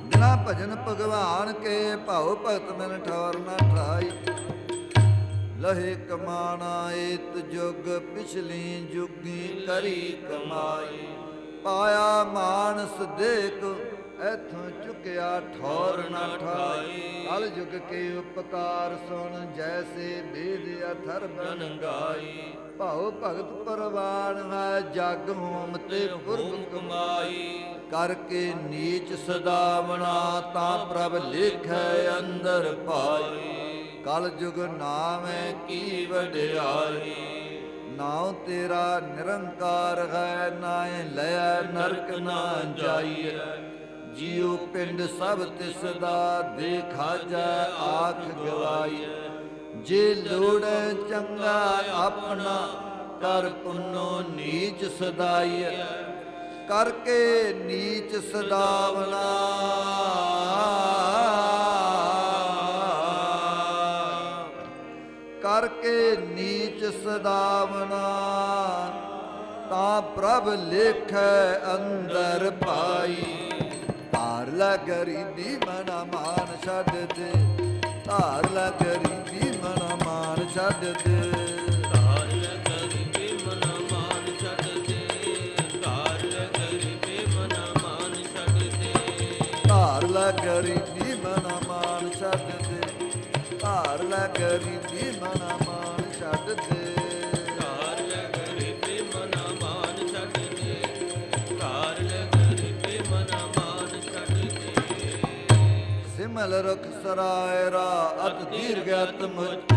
ਬਿਨਾ ਭਜਨ ਭਗਵਾਨ ਕੇ, ਭਾਉ ਭਗਤ ਬਿਨ ਠੌਰ ਨਾ ਠਾਈ। ਲਹੇ ਕਮਾਣਾ ਏਤ ਜੁਗ, ਪਿਛਲੀ ਜੁਗੀ ਕਰੀ ਕਮਾਈ। ਪਾਇਆ ਮਾਨਸ ਦੇਖ, ਐਥੋਂ ਚੁੱਕਿਆ ਠੌਰ ਨਾ ਠਾਈ। ਕਲ ਯੁਗ ਕੇ ਉਪਕਾਰ ਸੁਣ, ਜੈਸੇ ਵੇਦ ਅਥਰ ਬਨ ਗਾਈ। ਭਾਉ ਭਗਤ ਪਰਵਾਨ ਹੈ, ਜਗ ਹੋਮ ਤੇ ਪੁਰਬ ਕਮਾਈ। ਕਰਕੇ ਨੀਚ ਸਦਾਵਣਾ, ਤਾਂ ਪ੍ਰਭ ਲਿਖੈ ਅੰਦਰ ਪਾਈ। ਕਲ ਯੁਗ ਨਾਮੈ ਕੀ ਵਡਿਆਈ, ਨਾਉ ਤੇਰਾ ਨਿਰੰਕਾਰ ਹੈ। ਨਾਏ ਲਿਆ ਨਰਕ ਨਾ ਜਾਈਐ, ਜੀਉ ਪਿੰਡ ਸਭ ਤਿਸ ਦਾ, ਦੇਖਾ ਜਾ ਆਖ ਗਵਾਈਐ। ਜੇ ਲੋੜੈ ਚੰਗਾ ਆਪਣਾ, ਕਰ ਪੁੰਨੋ ਨੀਚ ਸਦਾਈਐ। ਕਰਕੇ ਨੀਚ ਸਦਾਵਨਾ, ਕਰਕੇ ਨੀਚ ਸਦਾਵਨਾ, ਤਾਂ ਪ੍ਰਭ ਲੇਖੈ ਅੰਦਰ ਪਾਈ। ਧਾਰ ਲੈ ਗਰੀਬੀ ਮਨਾ ਮਾਨ ਛੱਡ ਦੇ, ਧਾਰ ਲੈ ਗਰੀਬੀ ਮਨਾ ਮਾਨ ਛੱਡ ਦੇ। ਧਾਰ ਲੈ ਗਰੀਬੀ ਮਨਾ ਮਾਨ ਛੱਡ ਦੇ, ਧਾਰ ਲੈ ਗਰੀਬੀ ਮਨਾ ਮਾਨ ਛੱਡ ਦੇ। ਧਾਰ ਲੈ ਗਰੀਬੀ ਮਨਾ ਮਾਨ ਛੱਡ ਦੇ, ਧਾਰ ਲੈ ਗਰੀਬੀ ਮਨਾ ਮਾਨ ਛੱਡ ਦੇ। ਧਾਰ ਲੈ ਗਰੀਬੀ ਮਨਾ ਮਾਨ ਛੱਡ ਦੇ, ਧਾਰ ਲੈ ਗਰੀਬੀ ਮਨਾ ਮਾਨ ਛੱਡ ਦੇ। ਸਿਮਲ ਰੁਖ ਸਰਾਇ ਰਾ, ਅਤ ਦੀਰਘ ਅਤ ਮੁੱਚ।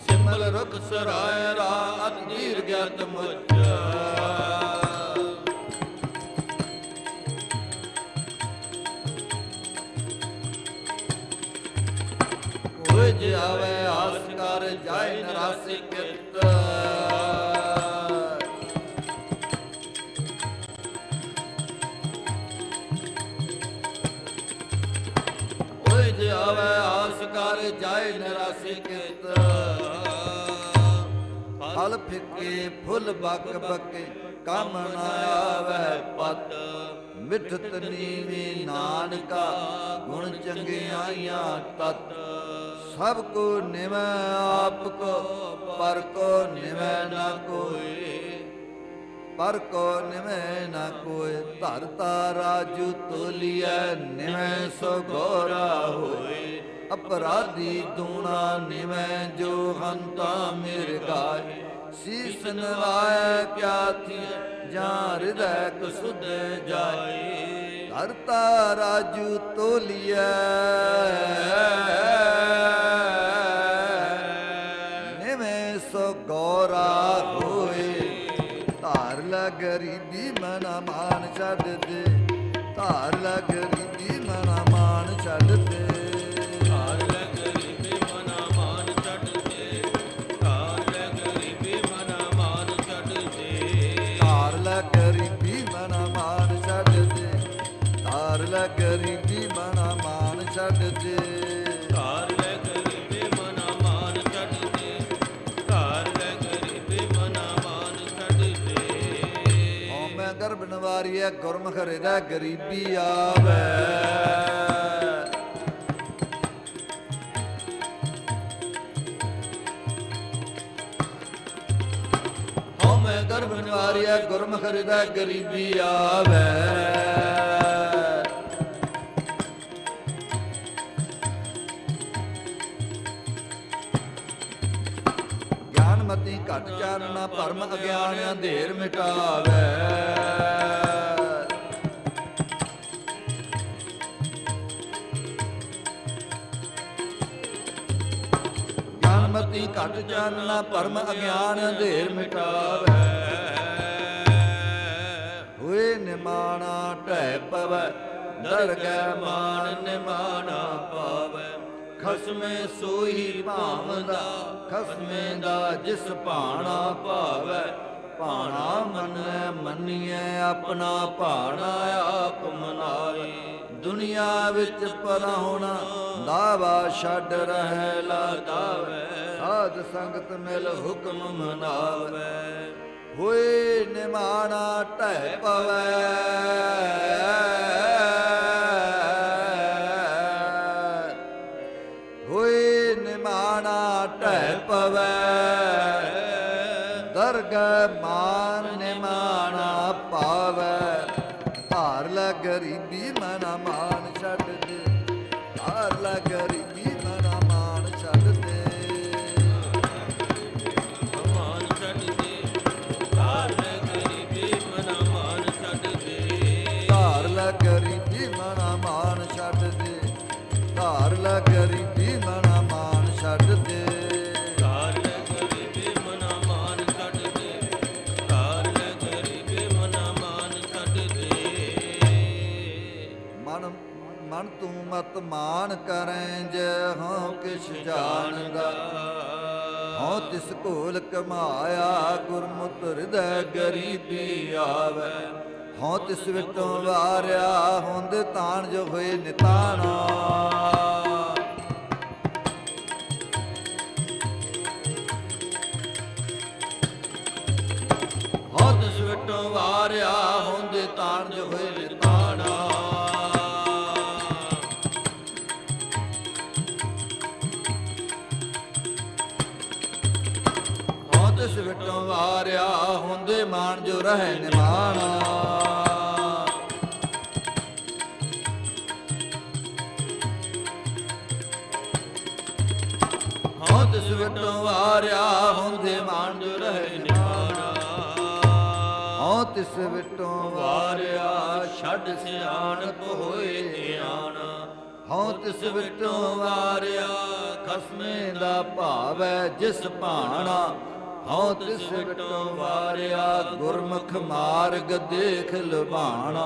ਸਿਮਲ ਰੁਖ ਸਰਾਇ ਰਾ, ਅਤ ਦੀਰਘ ਅਤ ਮੁੱਚ। ਹੋਇ ਜੇ ਆਵੇ ਆਸ ਕਰ, ਜਾਇ ਨਰਾਸੀ ਕਿਤ। ਹੋਇ ਜੇ ਆਵੇ ਆਸ ਕਰ, ਜਾਇ ਨਰਾਸੀ ਕਿਤ। ਫਲ ਫਿੱਕੇ ਫੁੱਲ ਬਕ ਬਕੇ, ਕੰਮ ਨ ਆਵੈ ਪਤ। ਮਿਠਤ ਨੀਵੀ ਨਾਨਕਾ, ਗੁਣ ਚੰਗਿਆਈਆਂ ਤਤ। ਸਭ ਕੋ ਨਿਵੈ ਆਪ ਕੋ, ਪਰ ਕੋ ਨਿਵੈ ਨਾ ਕੋਇ। ਪਰ ਕੋ ਨਿਵੈ ਨਾ ਕੋਇ, ਧਰਤਾ ਰਾਜੂ ਤੋਲੀਐ। ਨਿਵੈ ਸੋ ਗੋਰਾ ਹੋਏ, ਅਪਰਾਧੀ ਦੂਣਾ ਨਿਵੈ। ਜੋ ਹੰਤਾ ਮਿਰਗਾਏ, ਸੀਸ ਨਵਾਏ ਕਿਆ ਥੀਐ। ਜਾਂ ਹਿਰਦੈ ਕਸੁਧ ਜਾਏ, ਧਰਤਾ ਰਾਜੂ ਤੋਲੀਐ। ਨਿਵੇਂ ਸੋ ਗੋਰਾ ਹੋਏ, ਧਾਰ ਲੈ ਗਰੀਬੀ ਮਨਾ ਮਾਨ ਛੱਡ ਦੇ, ਧਾਰ ਲੈ ਗਰੀਬੀ ਮਨਾ ਮਾਨ ਛੱਡ ਦੇ। ਧਾਰ ਲੈ ਗਰੀਬੀ ਮਨਾ ਮਾਨ ਛੱਡ ਦੇ, ਧਾਰ ਲੈ ਗਰੀਬੀ ਮਨਾ ਮਾਨ ਛੱਡ ਦੇ। ਧਾਰ ਲੈ ਗਰੀਬੀ ਮਨਾ ਮਾਨ ਛੱਡ ਦੇ, ਧਾਰ ਲੈ ਗਰੀਬੀ ਮਨਾ ਮਾਨ ਛੱਡ ਦੇ। ਧਾਰ ਲੈ ਗਰੀਬੀ ਮਨਾ ਮਾਨ ਛੱਡ ਦੇ, ਧਾਰ ਲੈ ਗਰੀਬੀ ਮਨਾ ਮਾਨ ਛੱਡ ਦੇ। ਹਉਮੈ ਗਰਭ ਨਵਾਰੀਐ, ਗੁਰਮੁਖ ਹਿਰਦੈ ਗਰੀਬੀ ਆਵੈ। ਹਉਮੈ ਗਰਭ ਬਿਨ ਵਾਰਿਆ ਗੁਰਮੁਖ ਹਿਰਦੈ ਗਰੀਬੀ ਆਵੈ। ਗਿਆਨਮਤੀ ਘਟ ਚਾਨਣਾ ਭਰਮ ਅਗਿਆਨ ਅੰਧੇਰ ਮਿਟਾਵੈ। ਗਿਆਨਮਤੀ ਘਟ ਚਾਨਣਾ ਭਰਮ ਅਗਿਆਨ ਅੰਧੇਰ ਮਿਟਾਵੈ। ਹੋਏ ਨਿਮਾਣਾ ਢਹਿ ਪਵੈ ਦਰਗਹਿ ਮਾਨ ਨਿਮਾਣਾ ਪਾਵੈ। ਖਸਮੇ ਸੋਈ ਭਾਵਦਾ ਖਸਮੇ ਦਾ ਜਿਸ ਭਾਣਾ ਭਾਵੈ। ਭਾਣਾ ਮੰਨੈ ਮੰਨੀਐ ਆਪਣਾ ਭਾਣਾ ਆਪ ਮਨਾਈ। ਦੁਨੀਆ ਵਿੱਚ ਪਰਾਹੁਣਾ ਦਾਵਾ ਛੱਡ ਰਹਿ ਲਾਦਾਵੈ। ਸਾਧ ਸੰਗਤ ਮਿਲ ਹੁਕਮ ਮਨਾਵੈ। ਹੋਏ ਨਿਮਾਣਾ ਢਹਿ ਪਵੈ ਹੋਏ ਨਿਮਾਣਾ ਢਹਿ ਪਵੈ। ਦਰਗਹਿ ਮਾਨ ਨਿਮਾਣਾ ਪਾਵੈ। ਧਾਰ ਲੈ ਗਰੀਬੀ ਮਨਾ ਮਾਨ ਛੱਡ ਦੇ। ਧਾਰ ਲੈ ਗਰੀਬੀ ਮਨਾ ਮਾਨ ਛੱਡ ਦੇ। ਮਾਨ ਛੱਡ ਦੇ। ਧਾਰ ਲੈ ਗਰੀਬੀ ਮਨਾ ਮਾਨ ਛੱਡ ਦੇ। ਧਾਰ ਲੈ ਗਰੀਬੀ ਮਨਾ ਮਾਨ ਛੱਡ ਦੇ। ਧਾਰ ਲੈ ਗਰੀਬੀ ਮਨਾ ਮਾਨ ਛੱਡ ਦੇ। ਧਾਰ ਲੈ ਗਰੀਬੀ ਮਨਾ ਮਾਨ ਛੱਡ ਦੇ। ਧਾਰ ਲੈ ਗਰੀਬੀ ਮਨਾ ਮਾਨ ਛੱਡ ਦੇ। ਮਨ ਮਨ ਤੂੰ ਮਤ ਮਾਨ ਕਰੈ ਜੇ ਹਾਂ ਕਿਛ ਜਾਣਦਾ। ਹਾਂ ਤਿਸ ਘੋਲ ਕਮਾਇਆ ਗੁਰਮੁਖ ਹਿਰਦੈ ਗਰੀਬੀ ਆਵੈ। ਹਾਂ ਤਿਸ ਵਿਟੋਂ ਵਾਰਿਆ ਹੁੰਦ ਤਾਣ ਜੋ ਹੋਏ ਨਿਤਾਣਾ। ਹਾਂ ਤਿਸ ਵਿਟੋਂ ਵਾਰਿਆ ਹੁੰਦ ਤਾਣ ਜੋ ਹੋਏ ਨਿਤਾਣਾ। ਹਾਂ ਤਿਸ ਵਿਟੋਂ ਵਾਰਿਆ ਹੁੰਦੇ ਮਾਨ ਜੋ ਰਹਿ ਨਿਮਾਣਾ। ਹਾਂ ਤਿਸ ਵਿਟੋਂ ਵਾਰਿਆ ਹੁੰਦੇ ਮਾਨ ਜੋ ਰਹਿ ਨਿਮਾਣਾ। ਹਾਂ ਤਿਸ ਵਿਟੋਂ ਵਾਰਿਆ ਛੱਡ ਸਿਆਣਪ ਹੋਏ ਧਿਆਣਾ। ਹਾਂ ਤਿਸ ਵਿਟੋਂ ਵਾਰਿਆ ਖਸਮੇ ਦਾ ਭਾਵੈ ਜਿਸ ਭਾਣਾ। ਹਾਂ ਤਿਸ ਵਿਟੋਂ ਵਾਰਿਆ ਗੁਰਮੁਖ ਮਾਰਗ ਦੇਖ ਲੁਭਾਣਾ।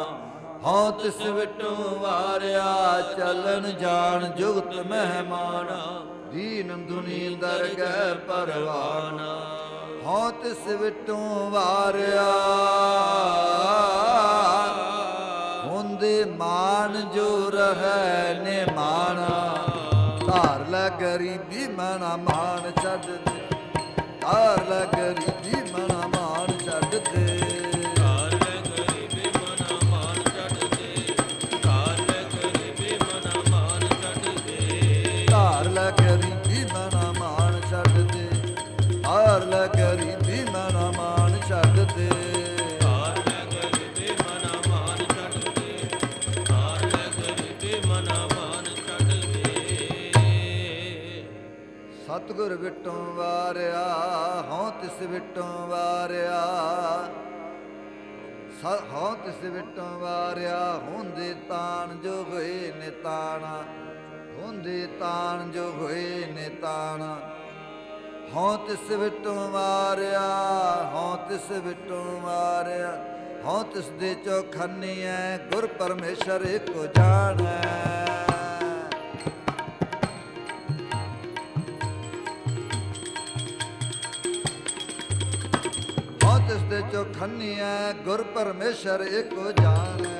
ਹਾਂ ਤਿਸ ਵਿਟੋਂ ਵਾਰਿਆ ਚਲਨ ਜਾਣ ਜੁਗਤ ਮਹਿਮਾਨਾ। ਦੀਨ ਦੁਨੀ ਦਰਗਹਿ ਪਰਵਾਨਾ। ਹਾਂ ਤਿਸ ਵਿਟੋਂ ਵਾਰਿਆ ਹੁੰਦੇ ਮਾਨ ਜੋ ਰਹਿ ਨਿਮਾਣਾ। ਧਾਰ ਲੈ ਗਰੀਬੀ ਮਨਾ ਮਾਨ ਛੱਡ ਦੇ। ਧਾਰ ਲੈ ਗਰੀਬੀ ਮਨਾ ਮਾਨ ਛੱਡ ਦੇ। ਧਾਰ ਲੈ ਗਰੀਬੀ ਮਨਾ ਮਾਨ ਛੱਡ ਦੇ। ਧਾਰ ਲੈ ਗਰੀਬੀ ਮਨਾ ਮਾਨ ਛੱਡ ਦੇ। ਧਾਰ ਲੈ ਗਰੀਬੀ ਮਨਾ ਮਾਨ ਛੱਡ ਦੇ। ਧਾਰ ਲੈ ਗਰੀਬੀ ਮਨਾ ਮਾਨ ਛੱਡ ਦੇ। ਧਾਰ ਲੈ ਗਰੀਬੀ ਮਨਾ ਮਾਨ ਛੱਡ ਦੇ। ਧਾਰ ਲੈ ਗਰੀਬੀ ਮਨਾ ਮਾਨ ਛੱਡ ਦੇ। ਸਤਿਗੁਰ ਵਿਟੋਂ ਵਾਰਿਆ ਹਾਂ ਤਿਸ ਵਿਟੋਂ ਵਾਰਿਆ। ਹਾਂ ਤਿਸ ਵਿਟੋਂ ਵਾਰਿਆ ਹੁੰਦੇ ਤਾਣ ਜੋ ਹੋਏ ਨਿਤਾਣਾ। ਹੁੰਦੇ ਤਾਣ ਜੋ ਹੋਏ ਨਿਤਾਣਾ। ਹਾਂ ਤਿਸ ਵਿਟੋਂ ਵਾਰਿਆ ਹਾਂ ਤਿਸ ਵਿਟੋਂ ਵਾਰਿਆ। ਹਾਂ ਤਿਸ ਦੇ ਚੌਖਾਨੀਐ ਗੁਰ ਪਰਮੇਸ਼ਰ ਏਕੋ ਜਾਣੈ। ਹਾਂ ਤਿਸ ਦੇ ਚੌਖਾਨੀਐ ਗੁਰ ਪਰਮੇਸ਼ਰ ਏਕੋ ਜਾਣੈ।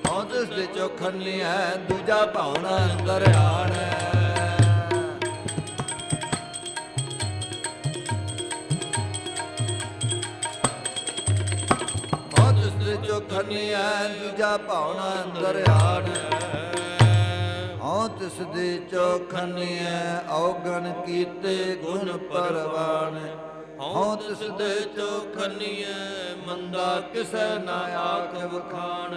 ਹਾਂ ਤਿਸ ਦੇ ਚੌਖਾਨੀਐ ਦੂਜਾ ਭਾਉਣਾ ਅੰਦਰ ਆਣੈ। ਹਾਂ ਤਿਸ ਦੇ ਚੌਖਾਨੀਐ ਦੂਜਾ ਭਾਉਣਾ ਅੰਦਰ ਆਣੈ। ਹਉ ਤਿਸ ਦੇ ਚੌਖਨੀਐ ਔਗਣ ਕੀਤੇ ਗੁਣ ਪਰਵਾਨ ਹਉ ਤਿਸ ਦੇ ਚੋਖਨੀਐ ਮੰਦਾ ਕਿਸੈ ਨਾ ਆਖ ਵਖਾਣ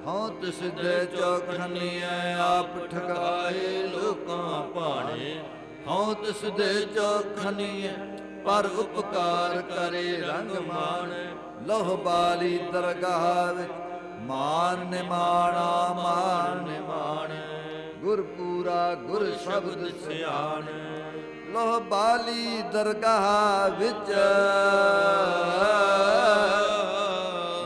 ਹਉ ਤਿਸ ਦੇ ਚੌਖਨੀਐ ਆਪ ਠਗਾਏ ਲੋਕਾਂ ਭਾਣੇ ਹਉ ਤਿਸ ਦੇ ਚੌਖਨੀਐ ਪਰ ਉਪਕਾਰ ਕਰੇ ਰੰਗ ਮਾਣ ਲੋਹ ਬਾਲੀ ਦਰਗਾਹ ਵਿੱਚ ਮਾਨ ਨਿਮਾਣਾ ਮਾਨ ਨਿਮਾਣ ਗੁਰ ਪੂਰਾ ਗੁਰ ਸ਼ਬਦ ਸਿਆਣ ਲੋਹ ਬਾਲੀ ਦਰਗਾਹ ਵਿੱਚ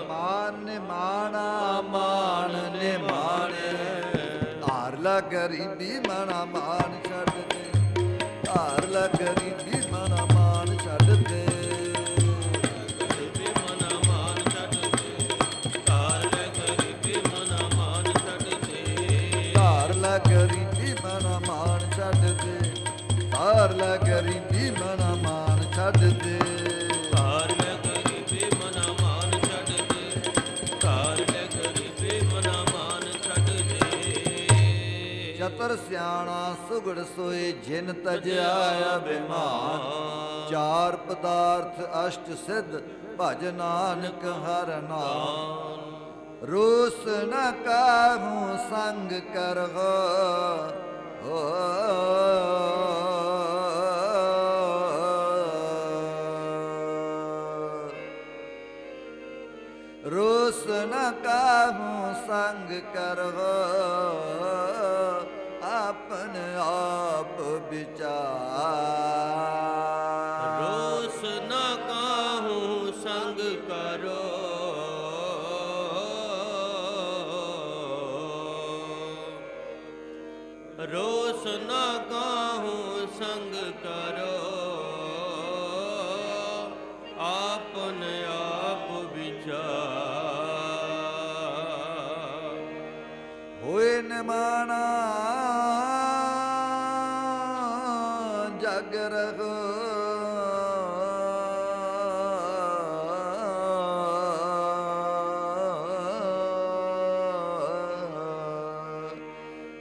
ਮਾਨ ਨਿਮਾਣਾ ਮਾਨ ਨਿਮਾਣ ਧਾਰ ਲਾ ਗਰੀਬੀ ਮਨਾ ਮਾਨ ਛੱਡ ਦੇ ਧਾਰ ਲਾ ਗਰੀਬੀ ਮਨਾ ਮਾਨ ਛੱਡ ਦੇ ਗਰੀਬੀ ਮਨਾ ਮਾਨ ਛੱਡ ਦੇ ਧਾਰ ਲੈ ਗਰੀਬੀ ਮਨਾ ਮਾਨ ਛੱਡ ਦੇ ਧਾਰ ਲਾ ਗਰੀਬੀ ਮਨਾ ਮਾਨ ਛੱਡ ਦੇ ਧਾਰ ਲਾ ਗਰੀਬੀ ਮਨਾ ਮਾਨ ਛੱਡ ਦੇ ਧਾਰ ਲੈ ਗਰੀਬੀ ਮਨਾ ਮਾਨ ਛੱਡ ਦੇ ਧਾਰ ਲੈ ਗਰੀਬੀ ਮਨਾ ਮਾਨ ਛੱਡ ਦੇ ਚਤਰ ਸਿਆਣਾ ਸੁਗੜ ਸੋਏ ਜਿਨ ਤਜਿਆ ਅਭਿਮਾਨ ਚਾਰ ਪਦਾਰਥ ਅਸ਼ਟ ਸਿੱਧ ਭਜ ਨਾਨਕ ਹਰ ਨਾਮ ਰੋਸ ਨ ਕਾਹੂ ਸੰਗ ਕਰਹੁ ਰੋਸ ਨ ਕਾਹੂ ਸੰਗ ਕਰਹੁ ਆਪਨ ਆਪ ਵਿਚਾਰ ਰੋਸ ਨ ਕਾਹੂ ਸੰਗ ਕਰੋ ਰੋਸ ਨ ਕਾਹੂ ਸੰਗ ਕਰੋ ਆਪਨ ਆਪ ਵਿਚਾਰ ਹੋਏ ਨਿਮਾਣਾ ਜਗ ਰਹੋ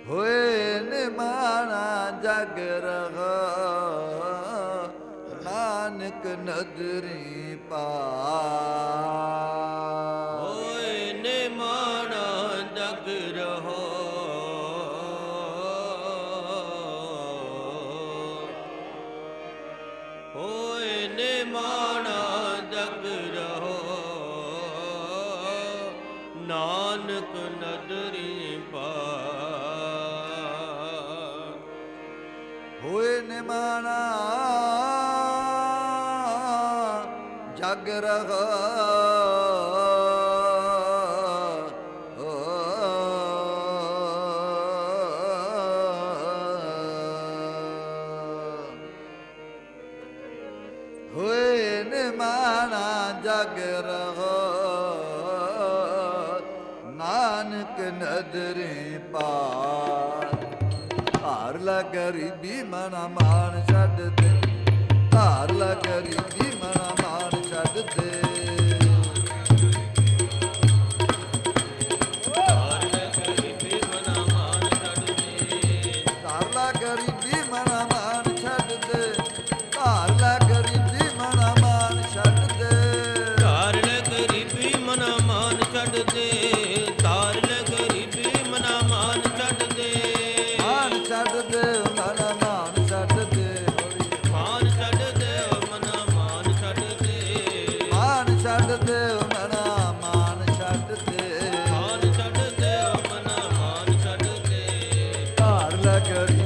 ਹੋਏ ਨਿਮਾਣਾ ਜਗ ਰਹੋ ਨਾਨਕ ਨਦਰੀ ਪਾ ਹੋਏ ਨੇ ਮਾਣਾ ਜਗ ਰਹੋ ਹੋਏ ਨੇ ਮਾਣਾ ਜਗ ਰਹੋ ਨਾਨਕ ਨਦਰੀ ਪਾ ਹੋਏ ਨਿਮਾਣਾ ਜਗ ਰਹੋ ਹੋਏ ਨਿਮਾਣਾ ਜਗ ਰਹੋ ਨਾਨਕ ਨਦਰੀ ਪਾਰ ਧਾਰ ਲਾ ਗਰੀਬੀ ਮਨਾ ਮਾਨ ਛੱਡ ਦੇ ਧਾਰ ਲਾ ਗਰੀਬੀ ਮਨਾ ਮਾਨ ਛੱਡ ਦੇ ਧਾਰ ਲੈ ਗਰੀਬੀ ਮਨਾ ਮਾਨ ਛੱਡ ਦੇ ਧਾਰ ਲਾ ਗਰੀਬੀ ਮਨਾ ਮਾਨ ਛੱਡ ਦੇ ਧਾਰ ਲਾ ਗਰੀਬੀ ਮਨਾ ਮਾਨ ਛੱਡ ਦੇ ਧਾਰ ਲੈ ਗਰੀਬੀ ਮਨਾ ਮਾਨ ਛੱਡ ਦੇ ਧਾਰ ਲੈ ਗਰੀਬੀ ਮਨਾ ਮਾਨ ਛੱਡ ਦੇ ਮਾਨ ਛੱਡ ਦੇ ਮਨਾ ਮਾਨ ਛੱਡ ਦੇ ਮਾਨ ਛੱਡ ਦੇ ਮਨਾ ਮਾਨ ਛੱਡ ਦੇ ਮਾਨ ਛੱਡ ਦੇ ਮਨਾ ਮਾਨ ਛੱਡ ਦੇ ਮਾਨ ਛੱਡ ਦੇ ਮਨਾ ਮਾਨ ਛੱਡ ਦੇ ਧਾਰ ਲਾ ਗਰੀਬੀ